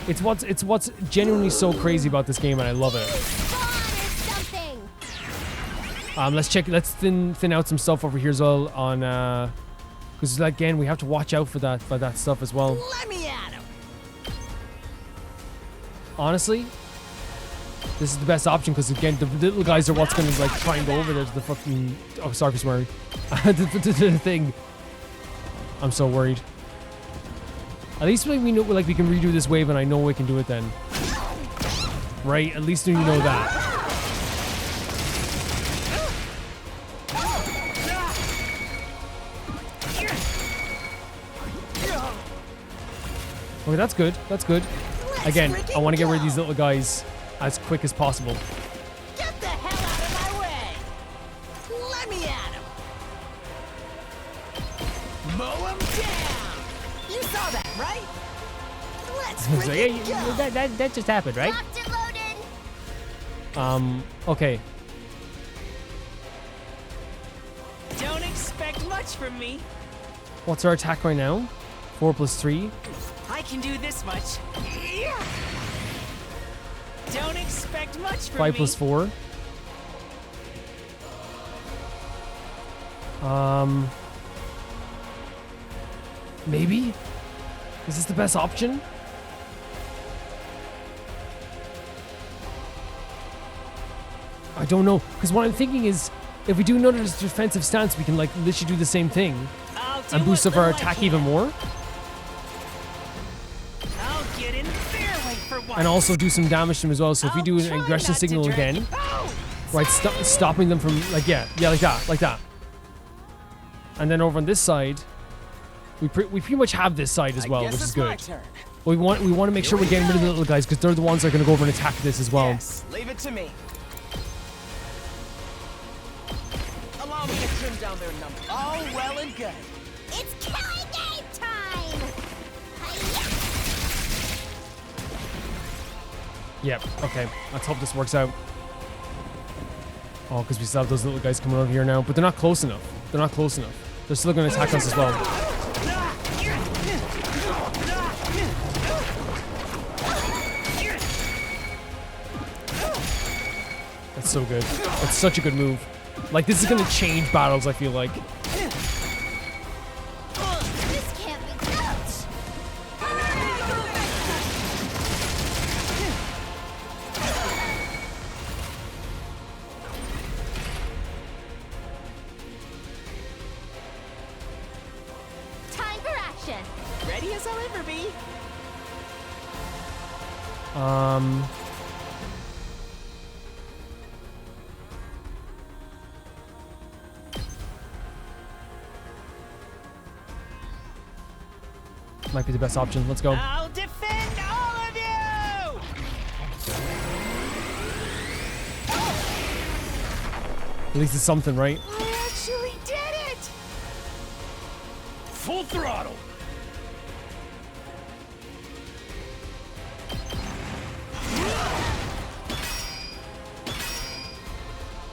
It's what's genuinely so crazy about this game, and I love it. Let's thin out some stuff over here as well on because again we have to watch out for that stuff as well. let me at him. Honestly, this is the best option because again the little guys are what's gonna like try and go over there to the fucking sorry for swearing the thing. I'm so worried. At least we know like we can redo this wave and I know we can do it then. Right? At least you know that. Okay, that's good. That's good. Again, I want to get rid of these little guys as quick as possible. Get the hell out of my way. Let me at him. Mow him down. You saw that, right? Let's So, freaking go. that just happened, right? Locked and loaded. Okay. Don't expect much from me. What's our attack right now? 4 + 3. I can do this much. Yeah. Don't expect much from 5 me. + 4. Maybe? Is this the best option? I don't know. Because what I'm thinking is, if we do another defensive stance, we can like literally do the same thing I'll do and boost what up our little I attack can. even more. I'll get in their way for once. And also do some damage to them as well. So if we do an I'll try aggression not to signal drag again, you- Oh, right, stopping them from like like that. And then over on this side, we pretty much have this side as well, which is good. We want to make sure we're getting rid of the little guys because they're the ones that are going to go over and attack this as well. Yes, leave it to me. Allow me to trim down their number. All well and good. It's killing game time! Hi-ya! Yep. Okay. Let's hope this works out. Oh, because we still have those little guys coming over here now, but they're not close enough. They're not close enough. They're still going to attack us as well. That's so good. That's such a good move. Like, this is going to change battles, I feel like. This can't be good! Time for action! ready as I'll ever be. Might be the best option. Let's go. I'll defend all of you! At least it's something, right? I actually did it! Full throttle!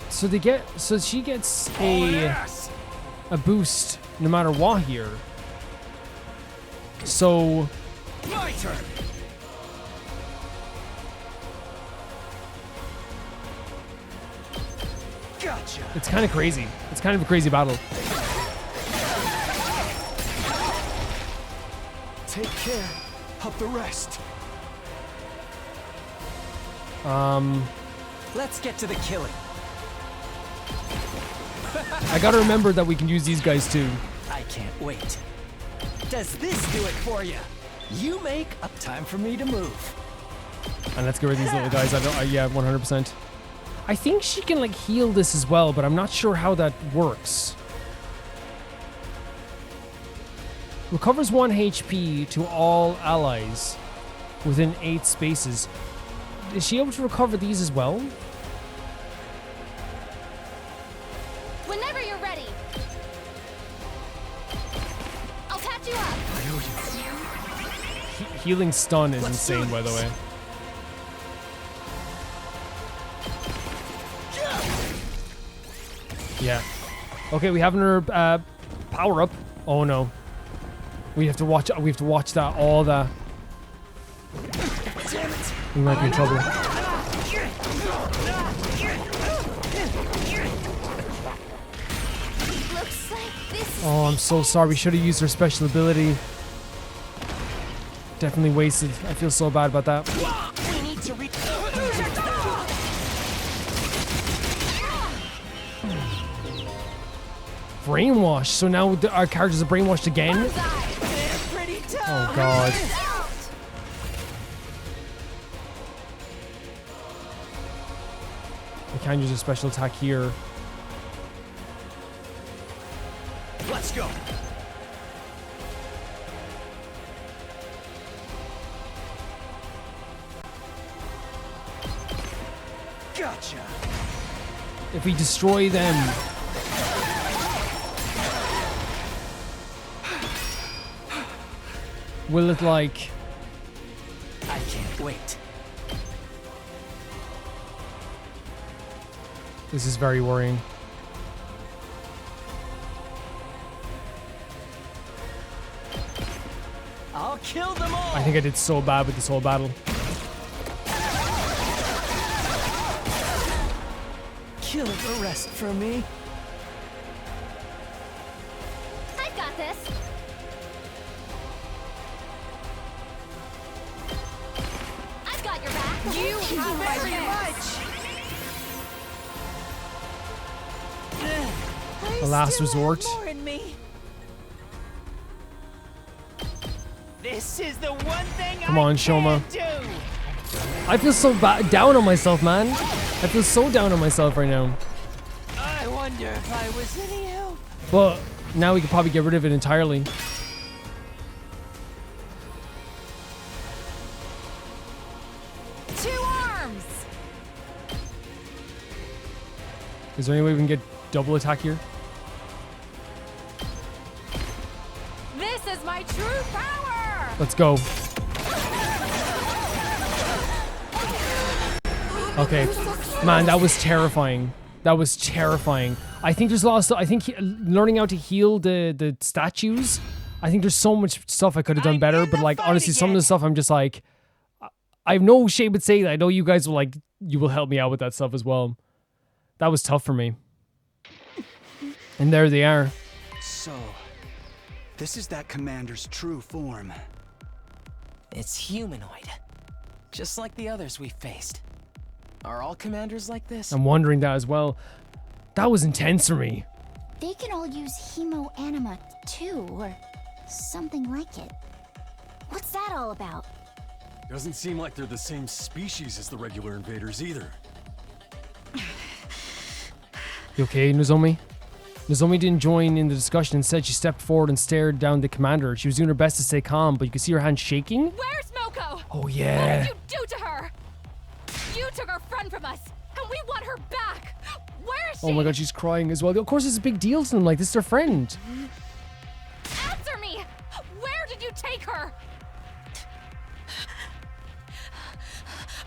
So they get, so she gets a boost no matter what here. So My turn! Gotcha! it's kind of crazy. It's kind of a crazy battle. Take care of the rest. Let's get to the killing. I gotta remember that we can use these guys too. I can't wait. Does this do it for you? You make up time for me to move. And let's get rid of these little guys. Yeah, 100%. I think she can like heal this as well, but I'm not sure how that works. Recovers 1 HP to all allies within 8 spaces. Is she able to recover these as well? Whenever you're ready. I'll patch you up. Healing stun is Let's do insane, by the this. way. Yeah. Okay, we have her power up. Oh no. We have to watch. We have to watch that. All that. We might be in trouble. Looks like this. Oh, I'm so sorry. We should have used her special ability. Definitely wasted. I feel so bad about that. We need to reach. Brainwashed. So now our characters are brainwashed again. Oh god. We can't use a special attack here. Let's go. Gotcha! If we destroy them. Will it like... I can't wait. This is very worrying. I'll kill them all. I think I did so bad with this whole battle. Kill the rest for me. I've got this. I've got your back. You have very much. A last resort. More in me. This is the one thing Come on, Shoma. do. I feel so down on myself, man. I feel so down on myself right now. I wonder if I was any help. But now we could probably get rid of it entirely. Two arms. Is there any way we can get double attack here? This is my true power. Let's go. Okay. Man, that was terrifying. That was terrifying. I think there's a lot of stuff. I think learning how to heal the statues, I think there's so much stuff I could have done better. But like, honestly, some of the stuff I'm just like, I have no shame in saying that. I know you guys will like, you will help me out with that stuff as well. That was tough for me. And there they are. So, this is that commander's true form. It's humanoid. Just like the others we faced. Are all commanders like this? I'm wondering that as well. That was intense for me. They can all use hemo-anima too, or something like it. What's that all about? Doesn't seem like they're the same species as the regular invaders either. You okay, Nozomi? Nozomi didn't join in the discussion. Instead, she stepped forward and stared down the commander. She was doing her best to stay calm, but you could see her hand shaking. Where's Moko? Oh, yeah. What did you do to her? You took our friend from us, and we want her back. Where is she? Oh my god, she's crying as well. Of course, it's a big deal to them. Like, this is their friend. Answer me! Where did you take her?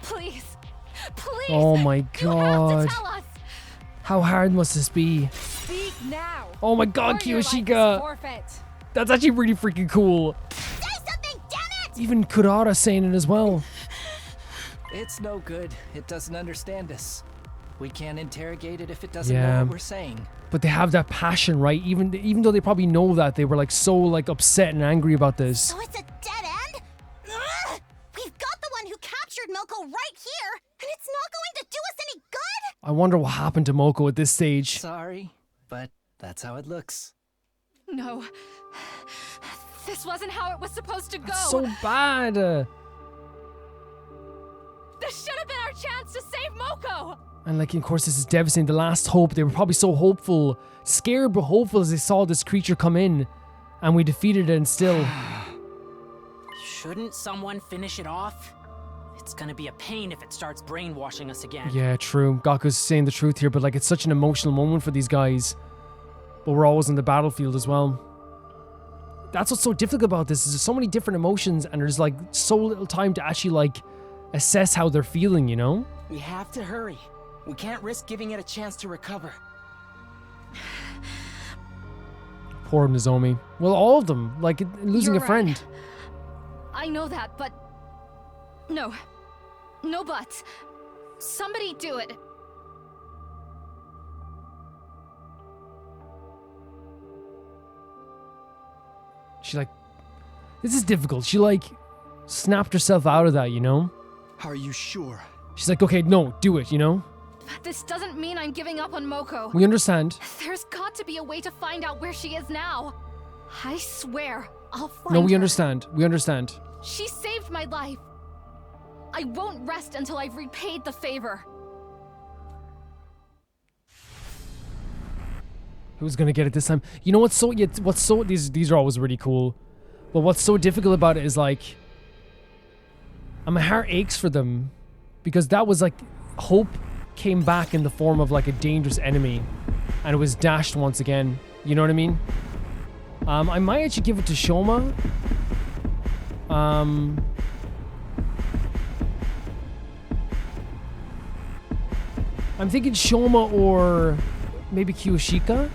Please. Please. Oh my You have god. to tell us. How hard must this be? Speak now. Oh my god, or your life is Kiyoshika. forfeit. That's actually really freaking cool. Say something, damn it! Even Kurara saying it as well. It's no good. It doesn't understand us. We can't interrogate it if it doesn't Yeah. know what we're saying. But they have that passion, right? Even though they probably know that, they were like so like upset and angry about this. So it's a dead end? Ugh! We've got the one who captured Moko right here, and it's not going to do us any good? I wonder what happened to Moko at this stage. Sorry, but that's how it looks. No. This wasn't how it was supposed to go. So bad. This should have been our chance to save Moko. And like, of course, this is devastating. The last hope. They were probably so hopeful, scared but hopeful as they saw this creature come in, and we defeated it. And still, Shouldn't someone finish it off? It's gonna be a pain if it starts brainwashing us again. yeah, true. Gaku's saying the truth here, but like, it's such an emotional moment for these guys. But we're always on the battlefield as well. That's what's so difficult about this. Is there's so many different emotions, and there's like so little time to actually like assess how they're feeling. You know? We have to hurry. We can't risk giving it a chance to recover. Poor Nozomi. Well, all of them. Like losing You're a friend. right. I know that, but... No. No buts. Somebody do it. She like, this is difficult. She like snapped herself out of that, you know? Are you sure? She's like, okay, no, do it, you know? But this doesn't mean I'm giving up on Moko. We understand. There's got to be a way to find out where she is now. I swear, I'll find No, we her. understand. We understand. She saved my life. I won't rest until I've repaid the favor. Who's gonna get it this time? You know what's so? Yeah, what's so? These are always really cool, but what's so difficult about it is like, my heart aches for them, because that was like, hope came back in the form of like a dangerous enemy, and it was dashed once again. You know what I mean? I might actually give it to Shoma. I'm thinking Shoma or maybe Kiyoshika.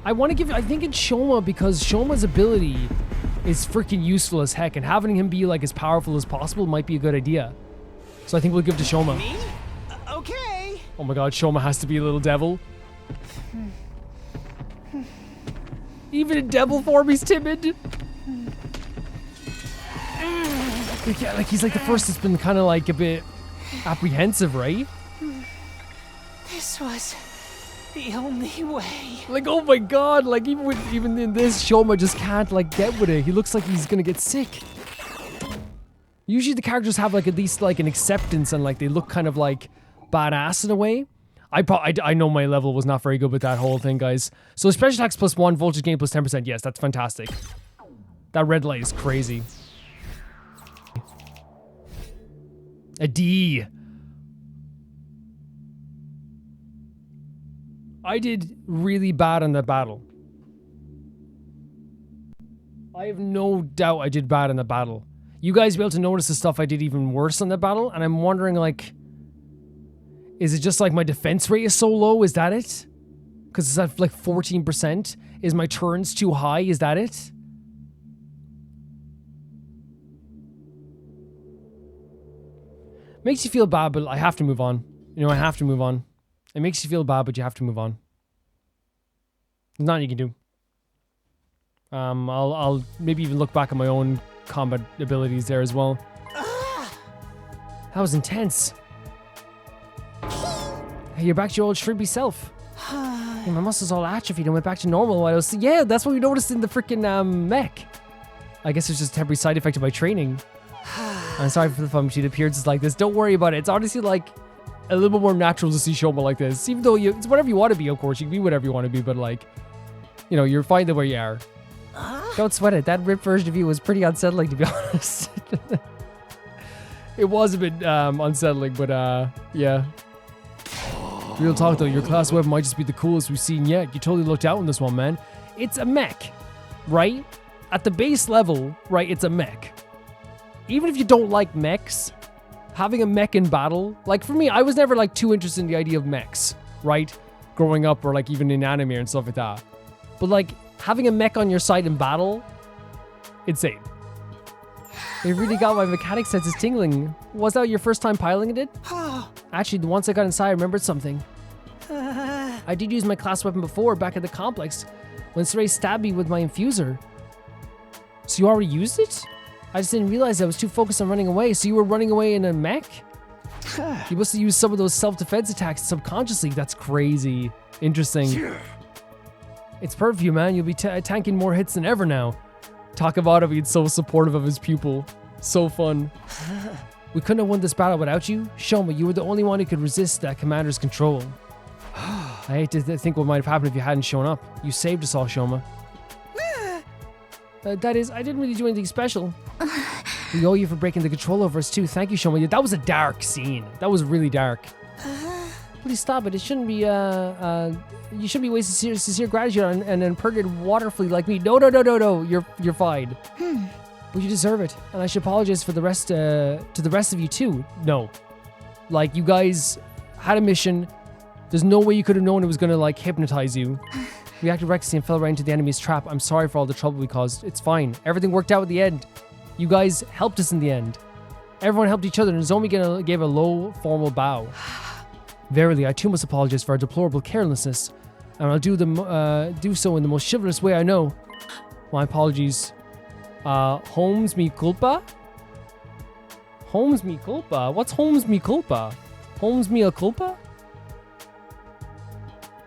I want to give. I think it's Shoma because Shoma's ability is freaking useful as heck, and having him be like as powerful as possible might be a good idea. So I think we'll give it to Shoma. Me? Okay. Oh my god, Shoma has to be a little devil. Even in devil form, he's timid. Yeah, like he's like the first that's been kind of like a bit apprehensive, right? This was the only way. Like, oh my god, like even in this, Shoma just can't like get with it. He looks like he's gonna get sick. Usually the characters have like at least like an acceptance and like they look kind of like badass in a way. I know my level was not very good with that whole thing, guys. So special attacks +1, voltage gain +10%. Yes, that's fantastic. That red light is crazy. A D. I did really bad in that battle. I have no doubt I did bad in the battle. You guys be able to notice the stuff I did even worse in the battle, and I'm wondering, like, is it just like my defense rate is so low? Is that it? Because it's at like 14%. Is my turns too high? Is that it? Makes you feel bad, but I have to move on. You know, I have to move on. It makes you feel bad, but you have to move on. There's nothing you can do. I'll maybe even look back at my own combat abilities there as well. That was intense. Hey, you're back to your old shrimpy self. Hey, my muscles all atrophied and went back to normal while I was... Yeah, that's what we noticed in the freaking mech. I guess it's just a temporary side effect of my training. I'm sorry for the fun sheet appearances like this. Don't worry about it. It's honestly like a little bit more natural to see Shoma like this. Even though it's whatever you want to be, of course. You can be whatever you want to be, but like, you know, you're fine the way you are. Don't sweat it. That ripped version of you was pretty unsettling, to be honest. It was a bit unsettling, but yeah. Real talk though, your class weapon might just be the coolest we've seen yet. You totally looked out on this one, man. It's a mech, right? At the base level, right, it's a mech. Even if you don't like mechs, having a mech in battle, like for me, I was never like too interested in the idea of mechs, right? Growing up or like even in anime and stuff like that. But like having a mech on your side in battle, insane. It really got my mechanic senses tingling. Was that your first time piloting it? Actually, once I got inside, I remembered something. I did use my class weapon before, back at the complex, when Saray stabbed me with my infuser. So you already used it? I just didn't realize I was too focused on running away. So you were running away in a mech? You must have used some of those self-defense attacks subconsciously. That's crazy. Interesting. It's perfect, you man. You'll be tanking more hits than ever now. Talk about it being so supportive of his pupil. So fun. We couldn't have won this battle without you. Shoma, you were the only one who could resist that commander's control. I hate to think what might have happened if you hadn't shown up. You saved us all, Shoma. That is, I didn't really do anything special. We owe you for breaking the control over us too. Thank you, Shoma. That was a dark scene. That was really dark. Please stop it. It shouldn't be, you shouldn't be wasting sincere gratitude on an impurgated water flea like me. No. You're fine. But you deserve it. And I should apologize for the rest, to the rest of you too. No. Like, you guys had a mission. There's no way you could have known it was gonna, like, hypnotize you. We acted recklessly and fell right into the enemy's trap. I'm sorry for all the trouble we caused. It's fine. Everything worked out at the end. You guys helped us in the end. Everyone helped each other, and Nozomi gave a low, formal bow. Verily, I too must apologize for our deplorable carelessness, and I'll do so in the most chivalrous way I know. My apologies. Holmes mi culpa? Holmes mi culpa? What's Holmes mi culpa? Holmes mea culpa?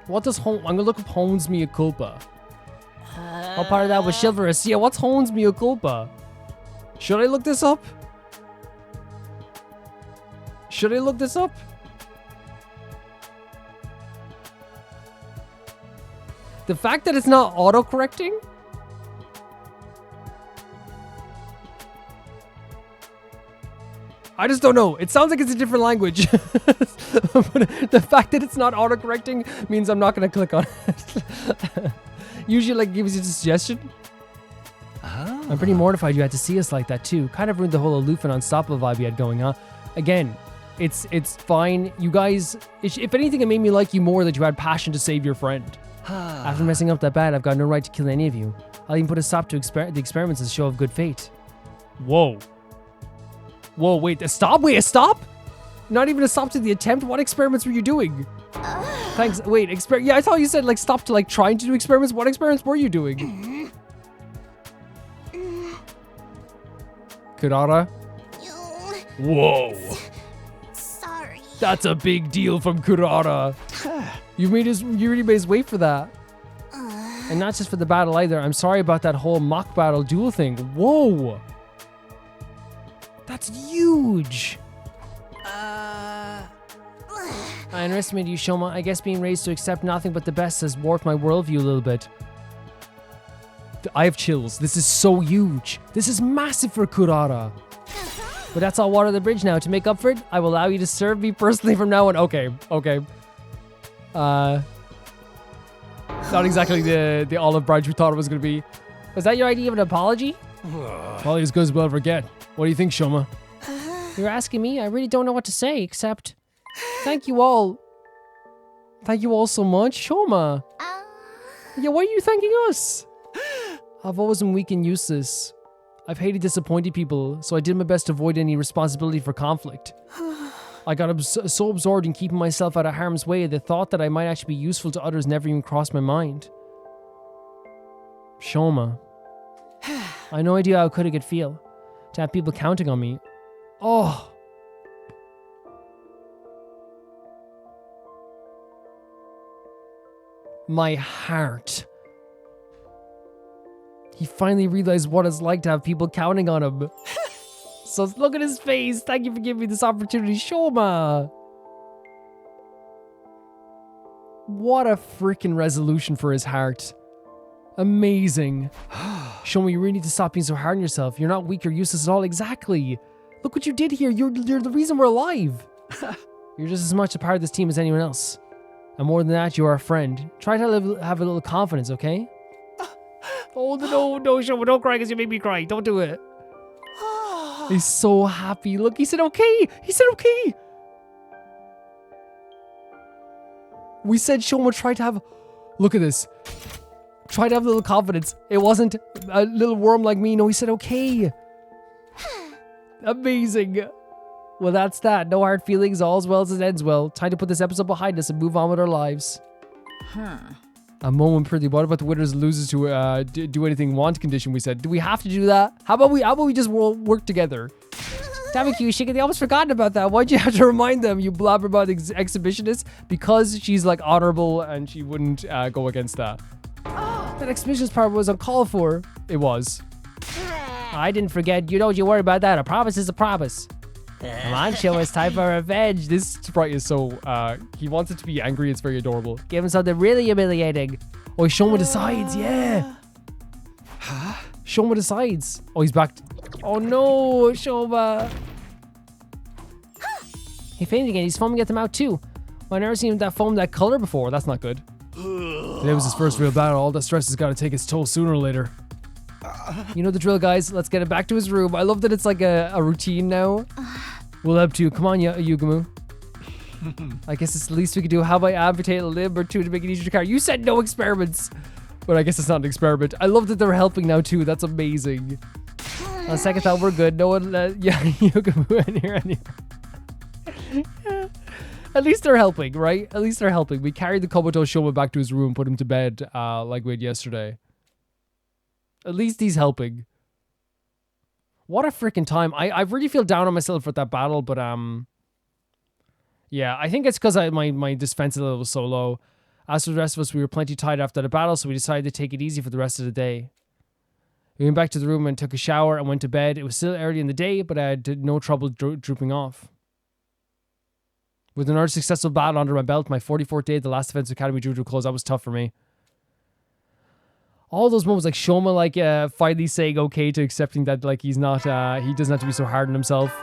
What does I'm gonna look up Holmes mea culpa. What part of that was chivalrous? Yeah, what's Holmes mea culpa? Should I look this up? Should I look this up? The fact that it's not auto-correcting? I just don't know. It sounds like it's a different language. But the fact that it's not auto-correcting means I'm not going to click on it. Usually, like, gives you a suggestion. Oh. I'm pretty mortified you had to see us like that, too. Kind of ruined the whole aloof and unstoppable vibe you had going on. Again, it's fine. You guys, if anything, it made me like you more that you had passion to save your friend. After messing up that bad, I've got no right to kill any of you. I'll even put a stop to the experiments as a show of good fate. Whoa. Whoa, wait, a stop? Wait, a stop? Not even a stop to the attempt? What experiments were you doing? Thanks, wait, yeah, I thought you said, like, stop to, like, trying to do experiments. What experiments were you doing? Kurara? Whoa. Sorry. That's a big deal from Kurara. You really made us wait for that. And not just for the battle either. I'm sorry about that whole mock battle duel thing. Whoa. That's huge. I underestimated you, Shoma. I guess being raised to accept nothing but the best has warped my worldview a little bit. I have chills. This is so huge. This is massive for Kurara. But that's all water the bridge now. To make up for it, I will allow you to serve me personally from now on. Okay. Not exactly the olive branch we thought it was going to be. Was that your idea of an apology? Probably as good as we'll ever get. What do you think, Shoma? You're asking me? I really don't know what to say, except thank you all. Thank you all so much, Shoma. Yeah, why are you thanking us? I've always been weak and useless. I've hated disappointing people, so I did my best to avoid any responsibility for conflict. I got so absorbed in keeping myself out of harm's way, the thought that I might actually be useful to others never even crossed my mind. Shoma. I had no idea how good it could feel to have people counting on me. Oh. My heart. He finally realized what it's like to have people counting on him. So look at his face. Thank you for giving me this opportunity, Shoma. What a freaking resolution for his heart. Amazing. Shoma, you really need to stop being so hard on yourself. You're not weak or useless at all. Exactly. Look what you did here. You're the reason we're alive. You're just as much a part of this team as anyone else. And more than that, you are a friend. Try to have a little confidence, okay? Oh, no, Shoma, don't cry because you made me cry. Don't do it. He's so happy. Look, he said okay. He said okay. We said Shoma tried to have... Look at this. Try to have a little confidence. It wasn't a little worm like me. No, he said okay. Amazing. Well, that's that. No hard feelings. All's well as it ends well. Time to put this episode behind us and move on with our lives. A moment, pretty. What about the winners and losers to do anything want condition? We said. Do we have to do that? How about we just work together? Damn it, Cushika, they almost forgotten about that. Why'd you have to remind them, you blabbermouth exhibitionist? Because she's like honorable and she wouldn't go against that. That exhibitionist part was uncalled for. It was. I didn't forget. You don't you worry about that. A promise is a promise. Come on, show us time for revenge. This sprite is so, he wants it to be angry. It's very adorable. Give him something really humiliating. Oh, he's showing with the sides. Yeah. Shoma with the sides. Oh, he's back. Oh no, Shoma. He fainted again. He's foaming at the mouth too. Well, I've never seen that foam that color before. That's not good. Today was his first real battle. All that stress has got to take its toll sooner or later. You know the drill, guys. Let's get him back to his room. I love that it's like a routine now. We'll help you. Come on, Yugamu. I guess it's the least we could do. How about I amputate a limb or two to make it easier to carry? You said no experiments. But I guess it's not an experiment. I love that they're helping now too. That's amazing. On second thought, we're good. No one, Yugamu in here. At least they're helping, right? At least they're helping. We carried the comatose Shoma back to his room, put him to bed, like we had yesterday. At least he's helping. What a freaking time. I really feel down on myself for that battle, but yeah, I think it's because my defense level was so low. As for the rest of us, we were plenty tired after the battle, so we decided to take it easy for the rest of the day. We went back to the room and took a shower and went to bed. It was still early in the day, but I had no trouble drooping off. With another successful battle under my belt, my 44th day at the last Defense Academy drew to a close. That was tough for me. All those moments, like Shoma, like finally saying okay to accepting that, like he's not, he doesn't have to be so hard on himself.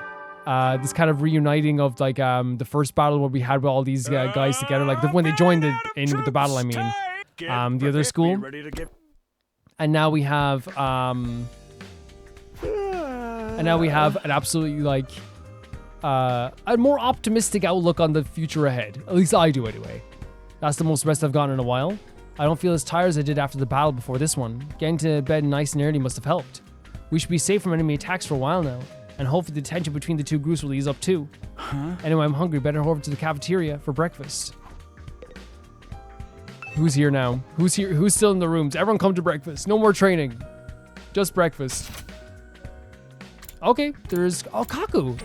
This kind of reuniting of like the first battle where we had with all these guys together, like when they joined in with the battle. I mean, the other school, and now we have an absolutely like a more optimistic outlook on the future ahead. At least I do anyway. That's the most rest I've gotten in a while. I don't feel as tired as I did after the battle before this one. Getting to bed nice and early must have helped. We should be safe from enemy attacks for a while now, and hopefully the tension between the two groups will ease up too. Anyway, I'm hungry. Better head over to the cafeteria for breakfast. Who's here now? Who's here? Who's still in the rooms? Everyone come to breakfast. No more training. Just breakfast. Okay, there's... Oh, Kaku.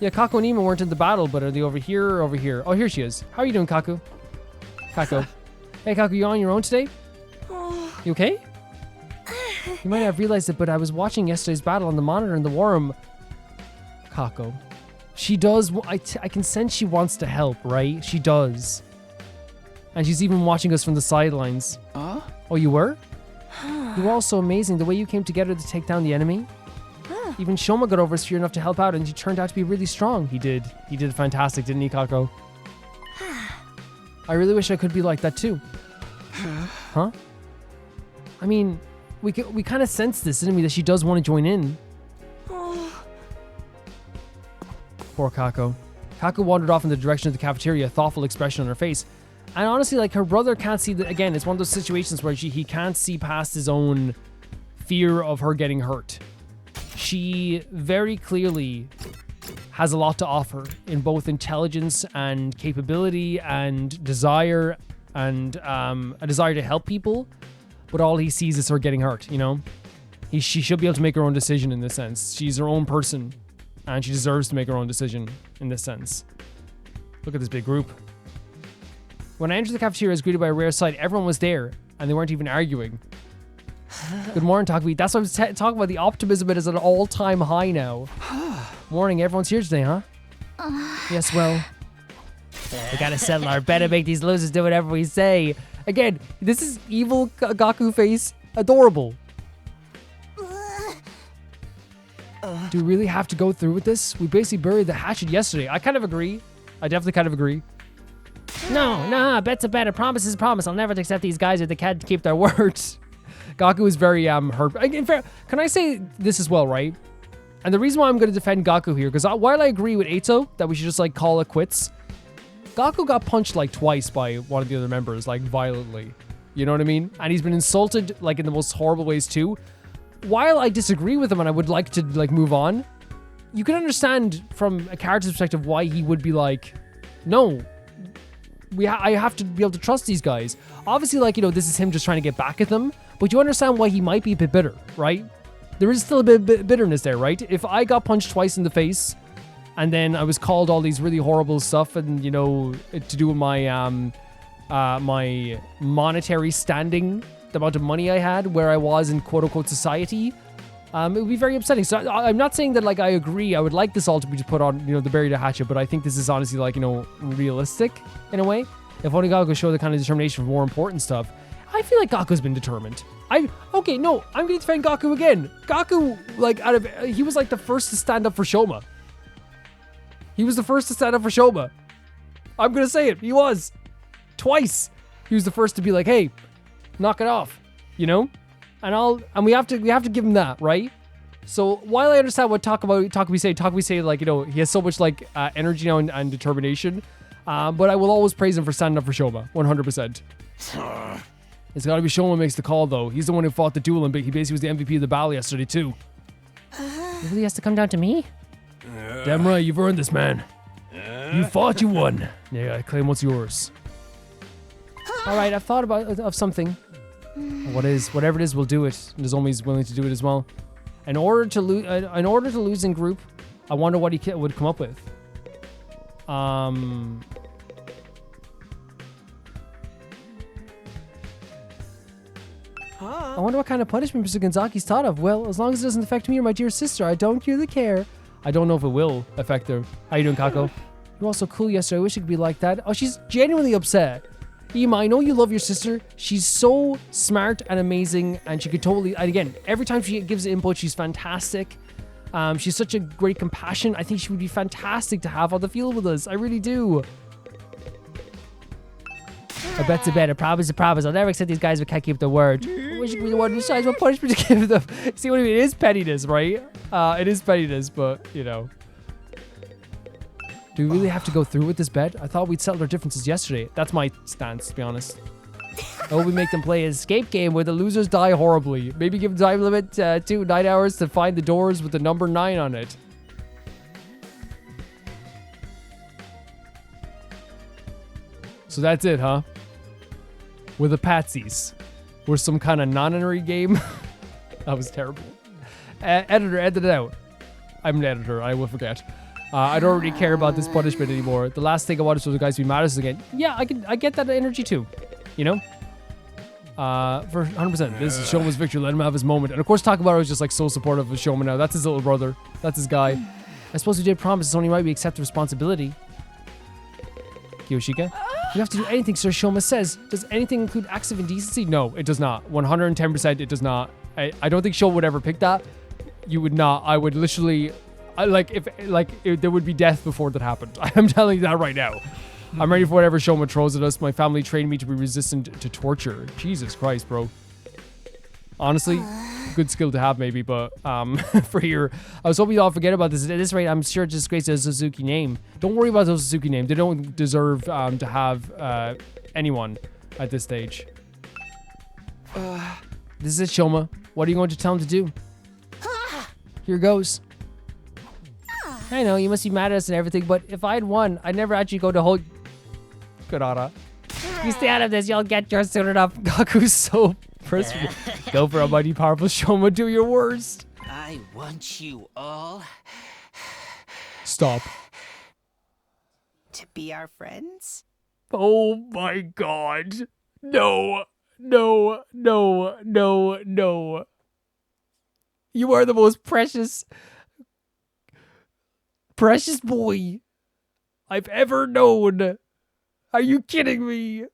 Yeah, Kaku and Ima weren't in the battle, but are they over here or over here? Oh, here she is. How are you doing, Kaku? Kaku. Hey, Kaku, you on your own today? You okay? You might not have realized it, but I was watching yesterday's battle on the monitor in the war room. Kaku. She does... I can sense she wants to help, right? She does. And she's even watching us from the sidelines. Oh, you were? You were all so amazing. The way you came together to take down the enemy. Even Shoma got over his fear enough to help out, and he turned out to be really strong. He did. He did fantastic, didn't he, Kako? I really wish I could be like that too. Huh? I mean, we kind of sense this, didn't we? That she does want to join in. Poor Kako. Kako wandered off in the direction of the cafeteria, a thoughtful expression on her face. And honestly, like, her brother can't see that. Again, it's one of those situations where he can't see past his own fear of her getting hurt. She very clearly has a lot to offer in both intelligence and capability and desire and a desire to help people. But all he sees is her getting hurt, you know? She should be able to make her own decision in this sense. She's her own person, and she deserves to make her own decision in this sense. Look at this big group. When I entered the cafeteria, I was greeted by a rare sight. Everyone was there, and they weren't even arguing. Good morning, Takumi. That's what I was talking about. The optimism is at an all-time high now. Morning, everyone's here today, huh? Yes, well, we gotta settle our bet and make these losers do whatever we say. Again, this is evil Gaku face. Adorable. Do we really have to go through with this? We basically buried the hatchet yesterday. I kind of agree. I definitely kind of agree. No, bet's a bet. A promise is a promise. I'll never accept these guys if they can't keep their words. Gaku is very hurt. In fact, can I say this as well, right? And the reason why I'm going to defend Gaku here, because while I agree with Eito that we should just like call it quits, Gaku got punched like twice by one of the other members, like violently. You know what I mean? And he's been insulted like in the most horrible ways too. While I disagree with him and I would like to like move on, you can understand from a character's perspective why he would be like, no, I have to be able to trust these guys. Obviously, like, you know, this is him just trying to get back at them, but you understand why he might be a bit bitter, right? There is still a bit of bitterness there, right? If I got punched twice in the face and then I was called all these really horrible stuff and, you know, to do with my my monetary standing, the amount of money I had, where I was in quote-unquote society, it would be very upsetting. So I'm not saying that, like, I agree. I would like this all to be just put on, you know, the buried hatchet, but I think this is honestly, like, you know, realistic in a way. If only Gaku could show the kind of determination for more important stuff. I feel like Gaku's been determined. Okay, no, I'm going to defend Gaku again. Gaku, like, he was, like, the first to stand up for Shoma. He was the first to stand up for Shoma. I'm going to say it. He was. Twice. He was the first to be like, hey, knock it off, you know? And we have to give him that, right? So while I understand what Takumi say, like, you know, he has so much like energy now and determination, but I will always praise him for standing up for Shoma, 100%. It's got to be Shoma makes the call though. He's the one who fought the duel, and he basically was the MVP of the battle yesterday too. It really has to come down to me? Damn right, you've earned this, man. You fought, you won. Yeah, I claim what's yours. All right, I've thought of something. Whatever it is, we'll do it. And Nozomi's willing to do it as well. In order to lose in group, I wonder what he would come up with. I wonder what kind of punishment Mr. Gonzaki's thought of. Well, as long as it doesn't affect me or my dear sister, I don't really care. I don't know if it will affect her. How you doing, Kako? You were all so cool yesterday. I wish it could be like that. Oh, she's genuinely upset. Ima, I know you love your sister. She's so smart and amazing, and she could totally, and again, every time she gives input, she's fantastic. She's such a great compassion. I think she would be fantastic to have on the field with us. I really do. A bet's a bet. A promise is a promise. I'll never accept these guys who can't keep their word. I wish you could be the one who decides what punishment to give them. See what I mean? It is pettiness, right? It is pettiness, but, you know. Do we really have to go through with this bet? I thought we'd settled our differences yesterday. That's my stance, to be honest. I hope we make them play an escape game where the losers die horribly. Maybe give them time limit to 9 hours to find the doors with the number 9 on it. So that's it, huh? With the patsies. We're some kind of non-binary game. That was terrible. Editor, edit it out. I'm an editor. I will forget. I don't really care about this punishment anymore. The last thing I want is for the guys to be mad at us again. Yeah, I get that energy too. You know? For 100%. This is Shoma's victory. Let him have his moment. And of course, Takabaro is just like so supportive of Shoma now. That's his little brother. That's his guy. I suppose we did promise. It's only right we accept the responsibility. Kiyoshika? You have to do anything Sir Shoma says. Does anything include acts of indecency? No, it does not. 110% it does not. I don't think Shoma would ever pick that. You would not. I would literally... if there would be death before that happened. I'm telling you that right now. I'm ready for whatever Shoma throws at us. My family trained me to be resistant to torture. Jesus Christ, bro. Honestly, good skill to have maybe, but for here, I was hoping y'all forget about this. At this rate, I'm sure it disgraces the Suzuki name. Don't worry about the Suzuki name. They don't deserve to have anyone at this stage. This is it, Shoma. What are you going to tell him to do? Here goes. I know, you must be mad at us and everything, but if I'd won, I'd never actually go to hold... Kurara. You stay out of this, you'll get yours soon enough. Gaku's so pressed. Go for a mighty powerful Shoma, do your worst. I want you all... Stop. to be our friends? Oh my god. No. no, no, no, no. You are the most precious boy I've ever known. Are you kidding me?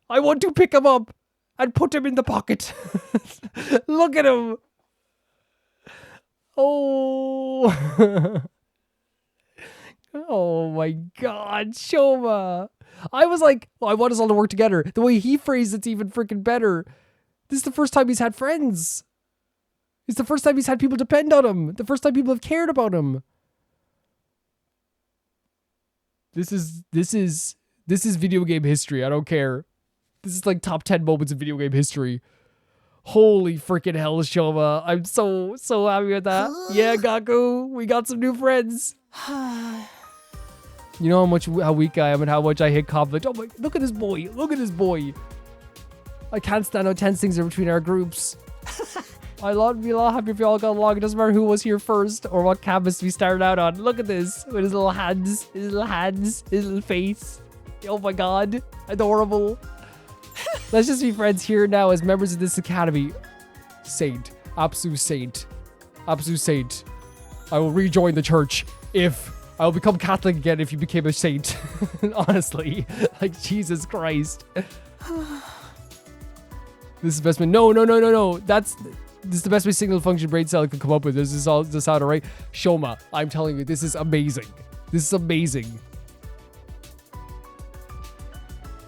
I want to pick him up and put him in the pocket. Look at him. Oh. Oh my God, Shoma. I was like, well, I want us all to work together. The way he phrased it's even freaking better. This is the first time he's had friends. It's the first time he's had people depend on him. The first time people have cared about him. This is video game history. I don't care. This is like top 10 moments of video game history. Holy freaking hell, Shoma. I'm so happy with that. Yeah, Gaku, we got some new friends. You know how weak I am and how much I hate conflict. Oh my, look at this boy. Look at this boy. I can't stand how tense things are between our groups. I'd be a lot happy if we all got along. It doesn't matter who was here first or what canvas we started out on. Look at this. With his little hands, his little face. Oh my God. Adorable. Let's just be friends here now as members of this academy. Saint. Absolute saint. Absolute saint. I will rejoin the church if I will become Catholic again if you became a saint. Honestly. Like, Jesus Christ. This is the best way. No. This is the best way signal function brain cell can come up with. This is all just out right. Shoma, I'm telling you, this is amazing. This is amazing.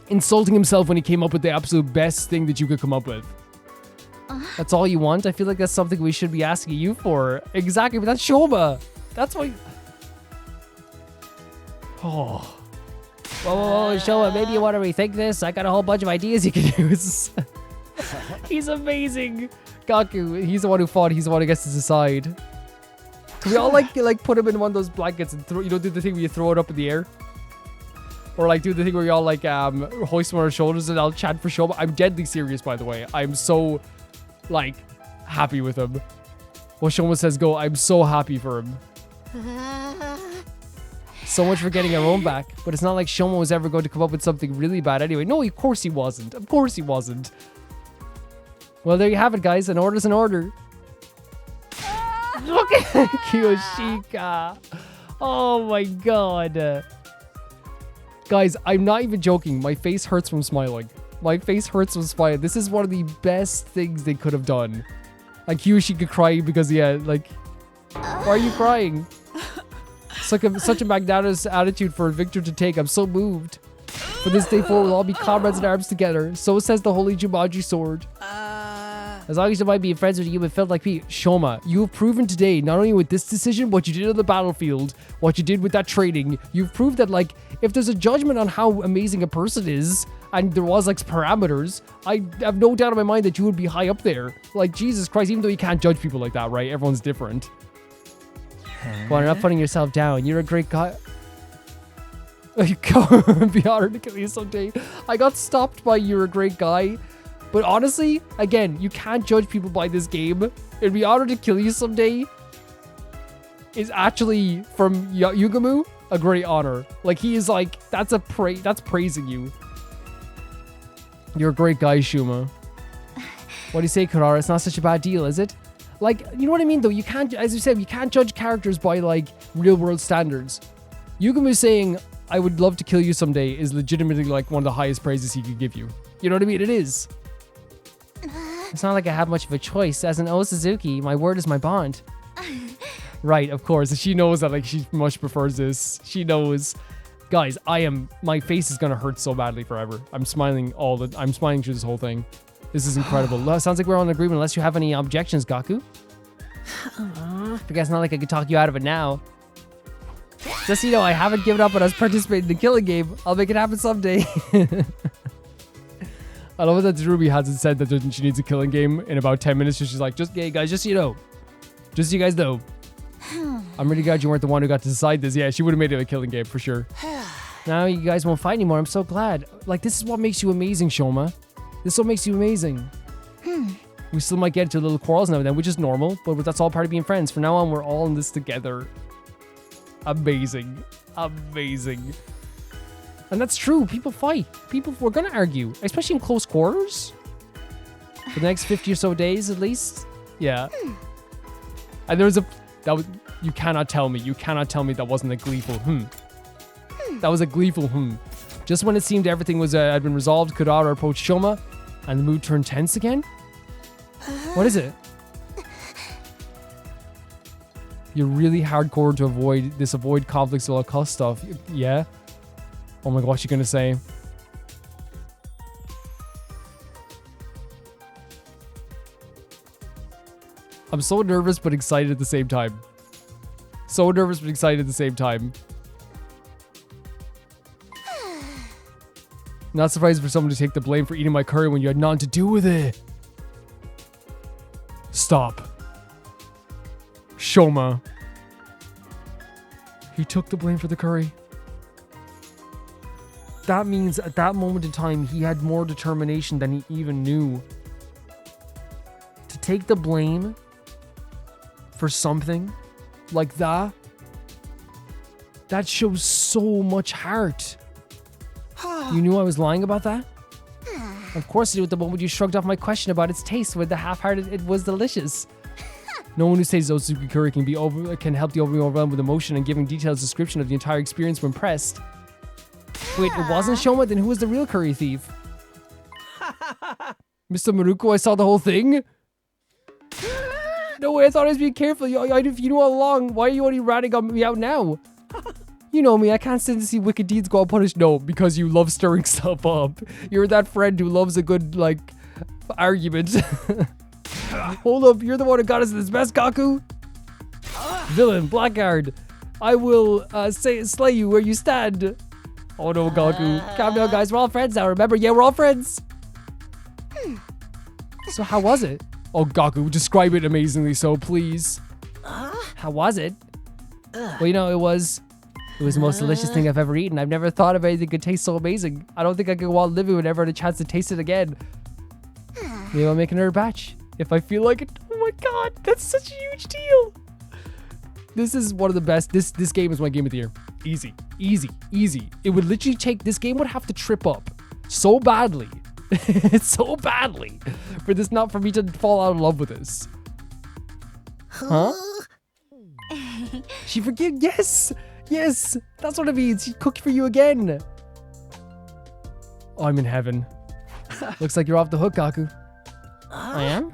Insulting himself when he came up with the absolute best thing that you could come up with. That's all you want? I feel like that's something we should be asking you for. Exactly, but that's Shoma. That's why. Oh. Whoa, Shoma, maybe you want to rethink this? I got a whole bunch of ideas you can use. He's amazing. Gaku, he's the one who fought. He's the one who gets to decide. Can we all like put him in one of those blankets and throw, do the thing where you throw it up in the air? Or like do the thing where you all like hoist him on our shoulders and I'll chant for Shoma. I'm deadly serious, by the way. I'm so like happy with him. When Shoma says go, I'm so happy for him. So much for getting our own back. But it's not like Shoma was ever going to come up with something really bad anyway. No, of course he wasn't. Of course he wasn't. Well, there you have it, guys. An order's an order. Look at Kiyoshika. Oh my God. Guys, I'm not even joking. My face hurts from smiling. My face hurts from smiling. This is one of the best things they could have done. Like Kiyoshika crying because, yeah, like, why are you crying? It's such a magnanimous attitude for Victor to take. I'm so moved. For this day forward, we'll all be comrades in arms together. So says the holy Jumanji sword. As long as you might be friends with a human felt like me, Shoma, you have proven today, not only with this decision, what you did on the battlefield, what you did with that training, you've proved that, like, if there's a judgment on how amazing a person is, and there was, like, parameters, I have no doubt in my mind that you would be high up there. Like, Jesus Christ, even though you can't judge people like that, right? Everyone's different. Well, you're not putting yourself down. You're a great guy. Be honored to kill you someday. I got stopped by you're a great guy. But honestly, again, you can't judge people by this game. It'd be honored to kill you someday is actually from Yugamu a great honor. Like, he is like, that's praising you. You're a great guy, Shuma. What do you say, Karara? It's not such a bad deal, is it? Like, you know what I mean, though? You can't, as you said, you can't judge characters by, like, real-world standards. Yugamu saying, I would love to kill you someday is legitimately, like, one of the highest praises he could give you. You know what I mean? It is. It's not like I have much of a choice. As an Suzuki, my word is my bond. Right, of course. She knows that, like, she much prefers this. She knows. Guys, my face is gonna hurt so badly forever. I'm smiling through this whole thing. This is incredible. Sounds like we're on agreement unless you have any objections, Gaku. I guess not like I could talk you out of it now. Just so you know, I haven't given up on us participating in the killing game. I'll make it happen someday. I love that Ruby hasn't said that she needs a killing game in about 10 minutes. So she's like, hey guys, just so you know. Just so you guys know. I'm really glad you weren't the one who got to decide this. Yeah, she would have made it a killing game for sure. Now you guys won't fight anymore. I'm so glad. Like, this is what makes you amazing, Shoma. This is what makes you amazing. We still might get into little quarrels now and then, which is normal, but that's all part of being friends. From now on, we're all in this together. Amazing. Amazing. And that's true. People fight. People were gonna argue, especially in close quarters. For the next 50 or so days, at least. Yeah. And there was you cannot tell me that wasn't a gleeful That was a gleeful Just when it seemed everything was had been resolved, Kurara approached Shoma, and the mood turned tense again. What is it? You're really hardcore to avoid conflicts at all cost stuff. Yeah. Oh my god, what's she gonna say? I'm so nervous but excited at the same time. So nervous but excited at the same time. Not surprised for someone to take the blame for eating my curry when you had nothing to do with it. Stop. Shoma. He took the blame for the curry. That means at that moment in time, he had more determination than he even knew. To take the blame for something like that, that shows so much heart. You knew I was lying about that? Of course I did, with the moment you shrugged off my question about its taste with the half-hearted it was delicious. No one who says Otsutsuki curry can help the overwhelmed with emotion and giving detailed description of the entire experience when pressed. Wait, it wasn't Shoma? Then who was the real curry thief? Mr. Maruko, I saw the whole thing? No way, I thought I was being careful. If you knew all along, why are you only ratting on me out now? You know me, I can't stand to see wicked deeds go unpunished. No, because you love stirring stuff up. You're that friend who loves a good, argument. Hold up, you're the one who got us in this mess, Kaku? Villain, Blackguard. I will slay you where you stand. Oh no, Gaku. Calm down, guys. We're all friends now, remember? Yeah, we're all friends. So how was it? Oh, Gaku, describe it amazingly so, please. How was it? Well, it was the most delicious thing I've ever eaten. I've never thought of anything could taste so amazing. I don't think I could go on living whenever I had a chance to taste it again. Maybe I'll make another batch if I feel like it. Oh my god, that's such a huge deal. This is one of the best. This game is my game of the year. Easy. It would literally take, this game would have to trip up so badly. So badly for this, not for me to fall out of love with this. Huh? She forgive? Yes, that's what it means. She cooked for you again. Oh, I'm in heaven. Looks like you're off the hook, Gaku. I am?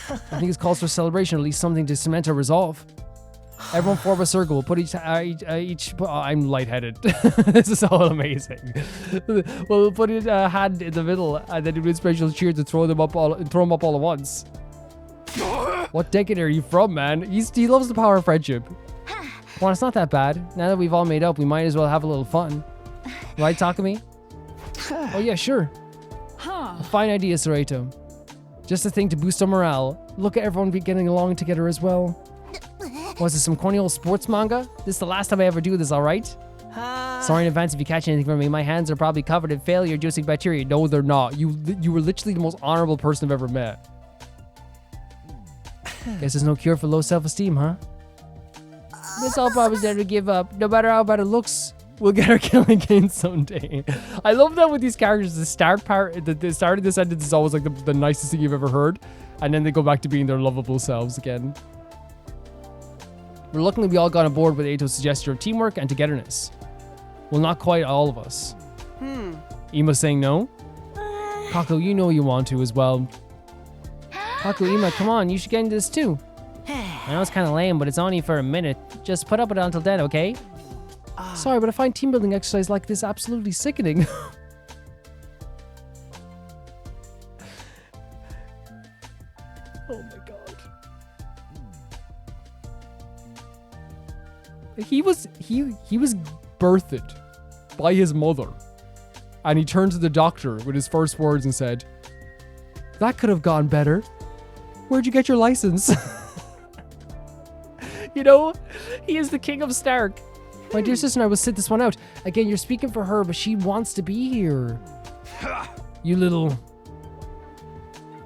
I think this calls for a celebration, at least something to cement our resolve. Everyone form a circle. We'll put I'm lightheaded. This is all amazing. We'll put a hand in the middle and then do a special cheer to throw them up all at once. What decade are you from, man? He loves the power of friendship. Well, it's not that bad. Now that we've all made up, we might as well have a little fun. Right, Takumi? Oh yeah, sure. Fine idea, Soreto. Just a thing to boost our morale. Look at everyone be getting along together as well. Was it some corny old sports manga? This is the last time I ever do this, alright? Sorry in advance if you catch anything from me. My hands are probably covered in failure-inducing bacteria. No, they're not. You were literally the most honorable person I've ever met. Guess there's no cure for low self-esteem, huh? This all probably there to give up. No matter how bad it looks, we'll get our killing game someday. I love that with these characters. The start of the sentence is always like the nicest thing you've ever heard. And then they go back to being their lovable selves again. Reluctantly, we all got on board with Eito's suggestion of teamwork and togetherness. Well, not quite all of us. Ima saying no? Kaku, you know you want to as well. Kaku, Ima, come on, you should get into this too. I know it's kind of lame, but it's only for a minute. Just put up with it until then, okay? Sorry, but I find team building exercise like this absolutely sickening. Oh my god. He was birthed by his mother, and he turned to the doctor with his first words and said, "That could have gone better. Where'd you get your license?" He is the king of Stark. My dear sister and I will sit this one out. Again, you're speaking for her, but she wants to be here. You little...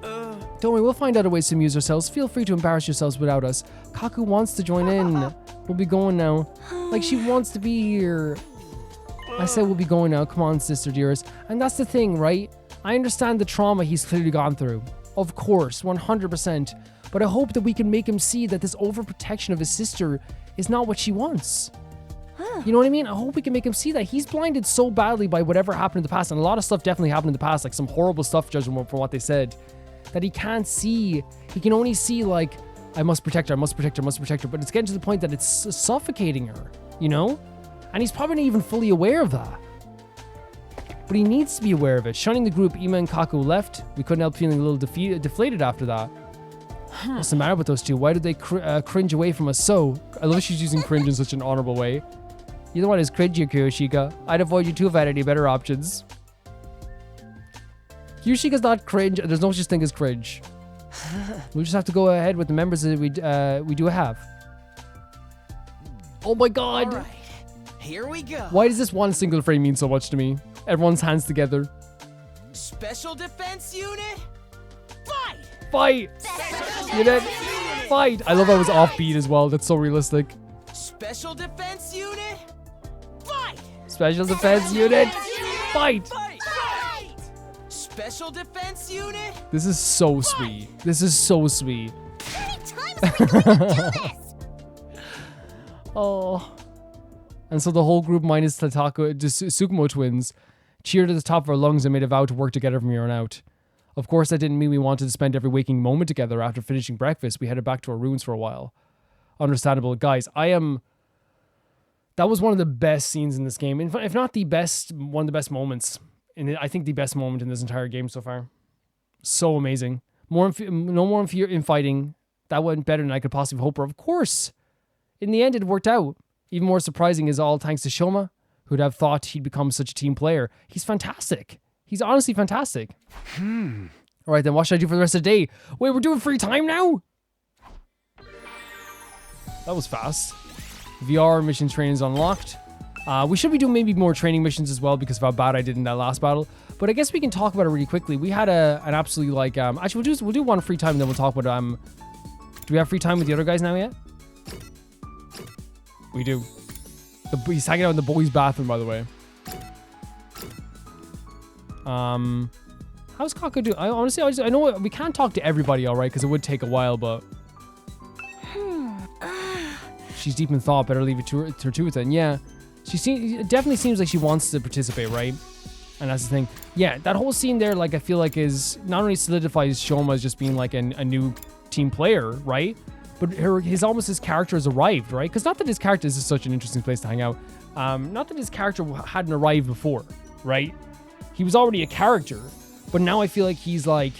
Don't worry, we'll find other ways to amuse ourselves. Feel free to embarrass yourselves without us. Kaku wants to join in. We'll be going now. Like, she wants to be here. I said we'll be going now. Come on, sister dearest. And that's the thing, right? I understand the trauma he's clearly gone through. Of course, 100%. But I hope that we can make him see that this overprotection of his sister is not what she wants. You know what I mean? I hope we can make him see that. He's blinded so badly by whatever happened in the past. And a lot of stuff definitely happened in the past. Like some horrible stuff, judging from what they said. That he can't see. He can only see like, I must protect her, I must protect her, I must protect her. But it's getting to the point that it's suffocating her. You know? And he's probably not even fully aware of that. But he needs to be aware of it. Shunning the group, Ima and Kaku left. We couldn't help feeling a little deflated after that. What's the matter with those two? Why did they cringe away from us so? I love she's using cringe in such an honorable way. You're the one who's cringy, Kyoshika. I'd avoid you too if I had any better options. Kyoshika's not cringe. There's no such thing as cringe. We just have to go ahead with the members that we do have. Oh my god! All right, here we go. Why does this one single frame mean so much to me? Everyone's hands together. Special Defense Unit, fight! Fight! Unit, fight! I love how it was offbeat as well. That's so realistic. Special Defense Unit, fight! Special Defense Unit, fight! Special Defense Unit. This is so sweet. This is so sweet. How many times are we going to do this? Oh. And so the whole group minus the Tsukumo twins cheered at the top of our lungs and made a vow to work together from here on out. Of course, that didn't mean we wanted to spend every waking moment together. After finishing breakfast, we headed back to our rooms for a while. Understandable. Guys, that was one of the best scenes in this game. If not the best, one of the best moments. And I think the best moment in this entire game so far. So amazing. No more infighting. That went better than I could possibly hope for. Of course. In the end, it worked out. Even more surprising is all thanks to Shouma, who'd have thought he'd become such a team player. He's fantastic. He's honestly fantastic. All right, then what should I do for the rest of the day? Wait, we're doing free time now? That was fast. VR mission training is unlocked. We should be doing maybe more training missions as well because of how bad I did in that last battle. But I guess we can talk about it really quickly. We had an absolutely like actually we'll do one free time and then we'll talk about do we have free time with the other guys now yet? We do. He's hanging out in the boys' bathroom, by the way. How's Kaku doing? I honestly I know we can't talk to everybody, all right, because it would take a while, but she's deep in thought. Better leave it to her then. Yeah. It definitely seems like she wants to participate, right? And that's the thing. Yeah, that whole scene there, like, I feel like is not only solidifies Shouma as just being like a new team player, right? But his character has arrived, right? Because not that his character is such an interesting place to hang out. Not that his character hadn't arrived before, right? He was already a character, but now I feel like he's like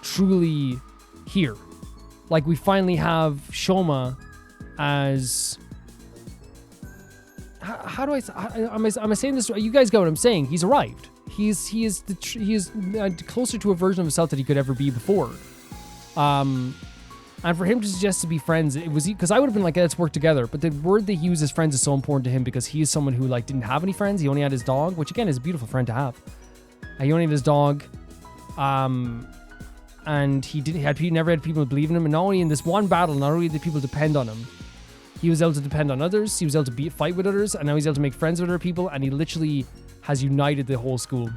truly here. Like we finally have Shouma as. How do am I saying this? You guys get what I'm saying. He's arrived. He is closer to a version of himself that he could ever be before. And for him to suggest to be friends, it was because I would have been like, let's work together. But the word that he used as friends is so important to him because he is someone who like didn't have any friends. He only had his dog, which again is a beautiful friend to have. He only had his dog, and he never had people believe in him. And not only in this one battle, not only did people depend on him, he was able to depend on others. He was able to fight with others, and now he's able to make friends with other people. And he literally has united the whole school.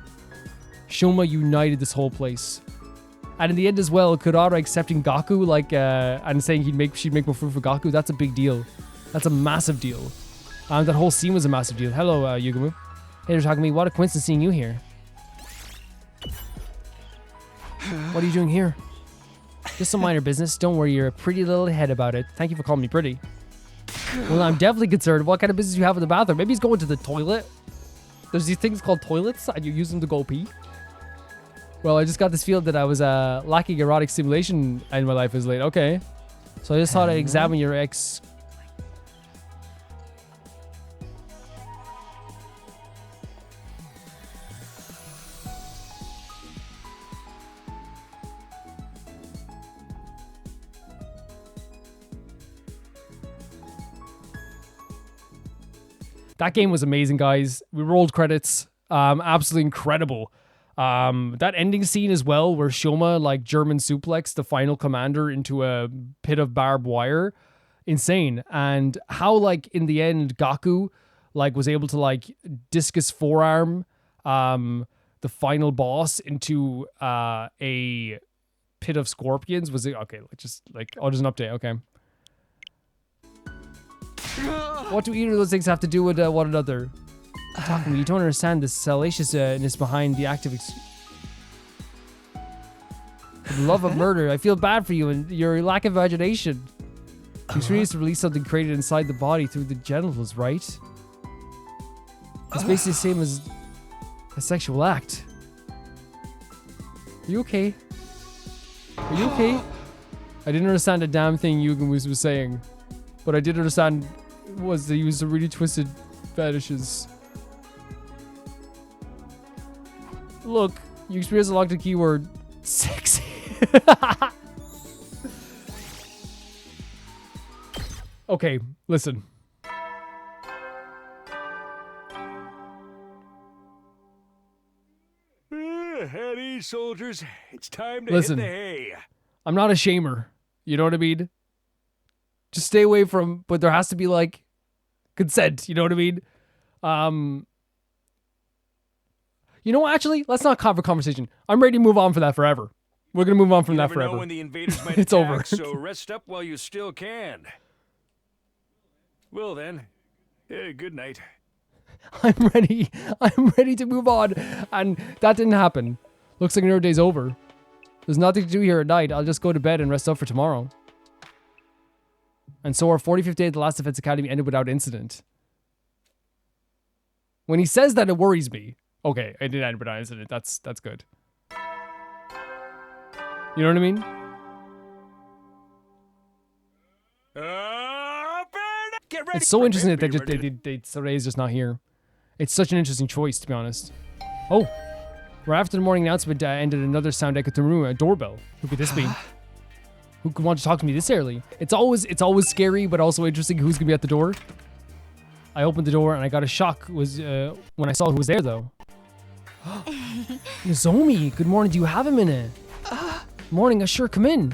Shouma united this whole place. And in the end as well, Kurara accepting Gaku and saying she'd make more food for Gaku, that's a big deal. That's a massive deal. That whole scene was a massive deal. Hello, Yugumu. Hey, they're talking to me. What a coincidence seeing you here. What are you doing here? Just some minor business. Don't worry, you're a pretty little head about it. Thank you for calling me pretty. Well, I'm definitely concerned. What kind of business you have in the bathroom? Maybe he's going to the toilet. There's these things called toilets, and you use them to go pee. Well, I just got this feeling that I was lacking erotic stimulation in my life as late. Okay. So I just thought I'd examine your ex. That game was amazing, guys. We rolled credits. Absolutely incredible. That ending scene as well, where Shouma like German suplex the final commander into a pit of barbed wire, insane. And how like in the end Gaku like was able to like discus forearm the final boss into a pit of scorpions. Was it okay? Just like just an update. Okay. What do either of those things have to do with one another? Talking, you don't understand the salaciousness behind the act of the love of murder. I feel bad for you and your lack of imagination. You experience to release something created inside the body through the genitals, right? It's basically the same as a sexual act. Are you okay? Are you okay? I didn't understand a damn thing Yugen was saying, but I did understand was that he used some really twisted fetishes. Look, you experience a locked keyword sexy. Okay, listen. At ease, soldiers. It's time to Listen, hit the hay. I'm not a shamer. You know what I mean? Just stay away from, but there has to be like consent. You know what I mean? You know what? Actually, let's not have a conversation. I'm ready to move on from that forever. We're gonna move on from You that never forever. know when the invaders might It's attack, over. So rest up while you still can. Well then, good night. I'm ready. I'm ready to move on. And that didn't happen. Looks like another day's over. There's nothing to do here at night. I'll just go to bed and rest up for tomorrow. And so our 45th day at the Last Defense Academy ended without incident. When he says that, it worries me. Okay, it did end without incident. That's good. You know what I mean? Get ready. It's so interesting that Soray's just not here. It's such an interesting choice, to be honest. Oh, right after the morning announcement ended another sound echo to the room, a doorbell. Who could this be? Who could want to talk to me this early? It's always scary, but also interesting who's gonna be at the door. I opened the door and I got a shock when I saw who was there, though. Nozomi, good morning. Do you have a minute? Morning, sure, come in.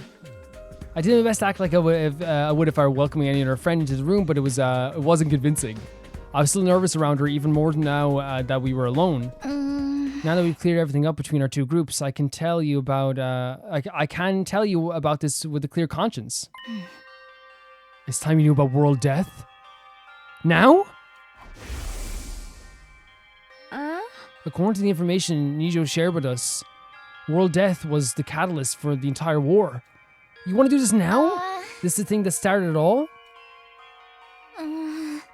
I did my best to act like I would if I were welcoming any other friend into the room, but it wasn't convincing. I was still nervous around her, even more now that we were alone. Now that we've cleared everything up between our two groups, I can tell you about this with a clear conscience. It's time you knew about world death. Now? According to the information Nijo shared with us, world death was the catalyst for the entire war. You want to do this now? This is the thing that started it all?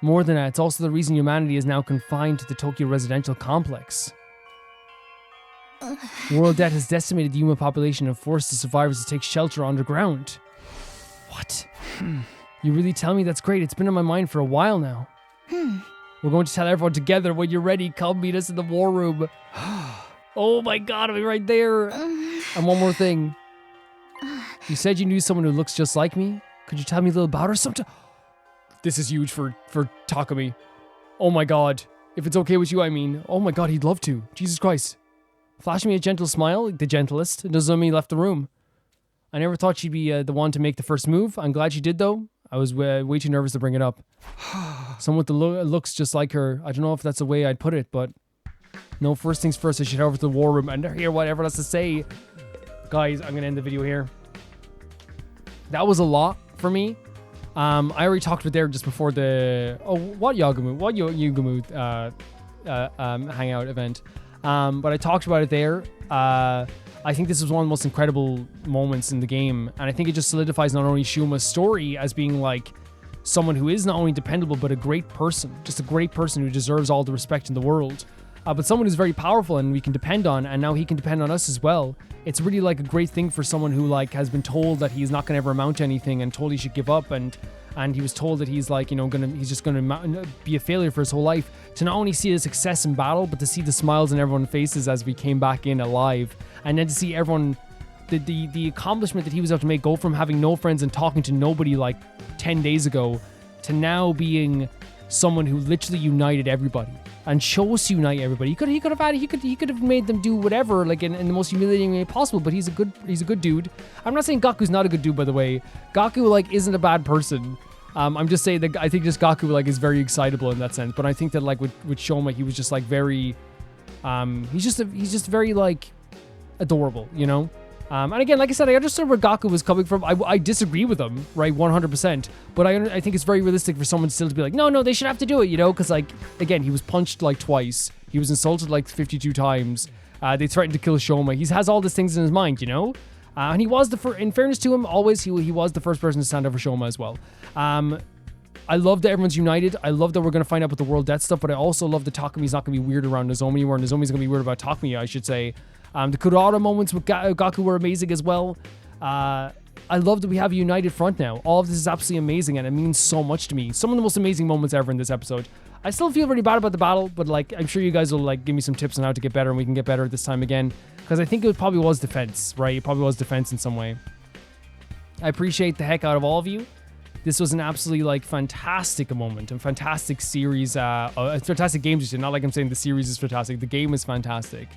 More than that, it's also the reason humanity is now confined to the Tokyo residential complex. World death has decimated the human population and forced the survivors to take shelter underground. What? You really tell me? That's great. It's been on my mind for a while now. We're going to tell everyone together. When you're ready, come meet us in the war room. Oh my god, I'll be right there. And one more thing. You said you knew someone who looks just like me. Could you tell me a little about her sometime? This is huge for Takumi. Oh my god. If it's okay with you, I mean. Oh my god, he'd love to. Jesus Christ. Flashing me a gentle smile, the gentlest, Nozomi left the room. I never thought she'd be the one to make the first move. I'm glad she did, though. I was way too nervous to bring it up. Someone with the looks just like her. I don't know if that's the way I'd put it, but... No, first things first, I should head over to the war room and hear whatever has to say. Guys, I'm going to end the video here. That was a lot for me. I already talked about there just before the... Oh, what Yugumu hangout event. But I talked about it there. I think this is one of the most incredible moments in the game. And I think it just solidifies not only Shuma's story as being like someone who is not only dependable, but a great person. Just a great person who deserves all the respect in the world. But someone who's very powerful and we can depend on, and now he can depend on us as well. It's really like a great thing for someone who like has been told that he's not going to ever amount to anything and told he should give up, and he was told that he's like, you know, he's just gonna be a failure for his whole life. To not only see the success in battle, but to see the smiles on everyone's faces as we came back in alive, and then to see everyone, the accomplishment that he was able to make, go from having no friends and talking to nobody like 10 days ago, to now being someone who literally united everybody and chose to unite everybody. He could have made them do whatever, like in the most humiliating way possible. But he's a good dude. I'm not saying Gaku's not a good dude, by the way. Gaku like isn't a bad person, I'm just saying that I think just Gaku like is very excitable in that sense. But I think that like with Shoma, he was just like very, he's just very like adorable, you know. And again, like I said, I understood where Gaku was coming from. I disagree with him, right, 100%. But I think it's very realistic for someone still to be like, no, they should have to do it, you know, because like again, he was punched like twice, he was insulted like 52 times. They threatened to kill Shoma. He has all these things in his mind, you know. And he was in fairness to him, always he was the first person to stand up for Shoma as well. I love that everyone's united. I love that we're going to find out about the world death stuff, but I also love that Takumi's not going to be weird around Nozomi anymore. Nozomi's going to be weird about Takumi, I should say. The Kurara moments with Gaku were amazing as well. I love that we have a united front now. All of this is absolutely amazing, and it means so much to me. Some of the most amazing moments ever in this episode. I still feel really bad about the battle, but like I'm sure you guys will like give me some tips on how to get better, and we can get better this time again. Because I think it probably was defense, right? It probably was defense in some way. I appreciate the heck out of all of you. This was an absolutely like fantastic moment and fantastic series, fantastic games. Not like I'm saying the series is fantastic. The game is fantastic.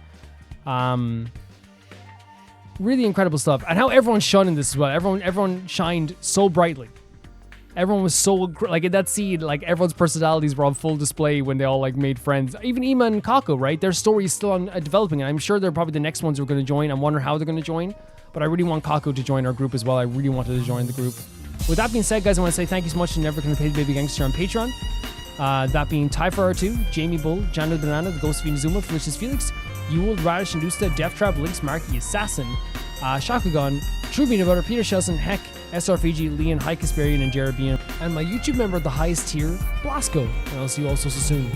Really incredible stuff. And how everyone shone in this as well. Everyone shined so brightly. Everyone was so, like in that scene, like everyone's personalities were on full display when they all like made friends. Even Ima and Kako, right? Their story is still on developing. And I'm sure they're probably the next ones who are going to join. I wonder how they're going to join. But I really want Kako to join our group as well. I really wanted to join the group. With that being said, guys, I want to say thank you so much to Never Gonna Pay the Baby Gangster on Patreon. That being Ty for R2, Jamie Bull, Jana the Banana, the Ghost of Inazuma, Felicious Felix, Ewald, Radish, Industa, Death Trap, Lynx, Mark, the Assassin, Shakugan, True Bean Butter, Peter Shelson, Heck, SR Fiji, Leon, High Kasparian, and Jared Bean, and my YouTube member at the highest tier, Blasco. And I'll see you all so soon.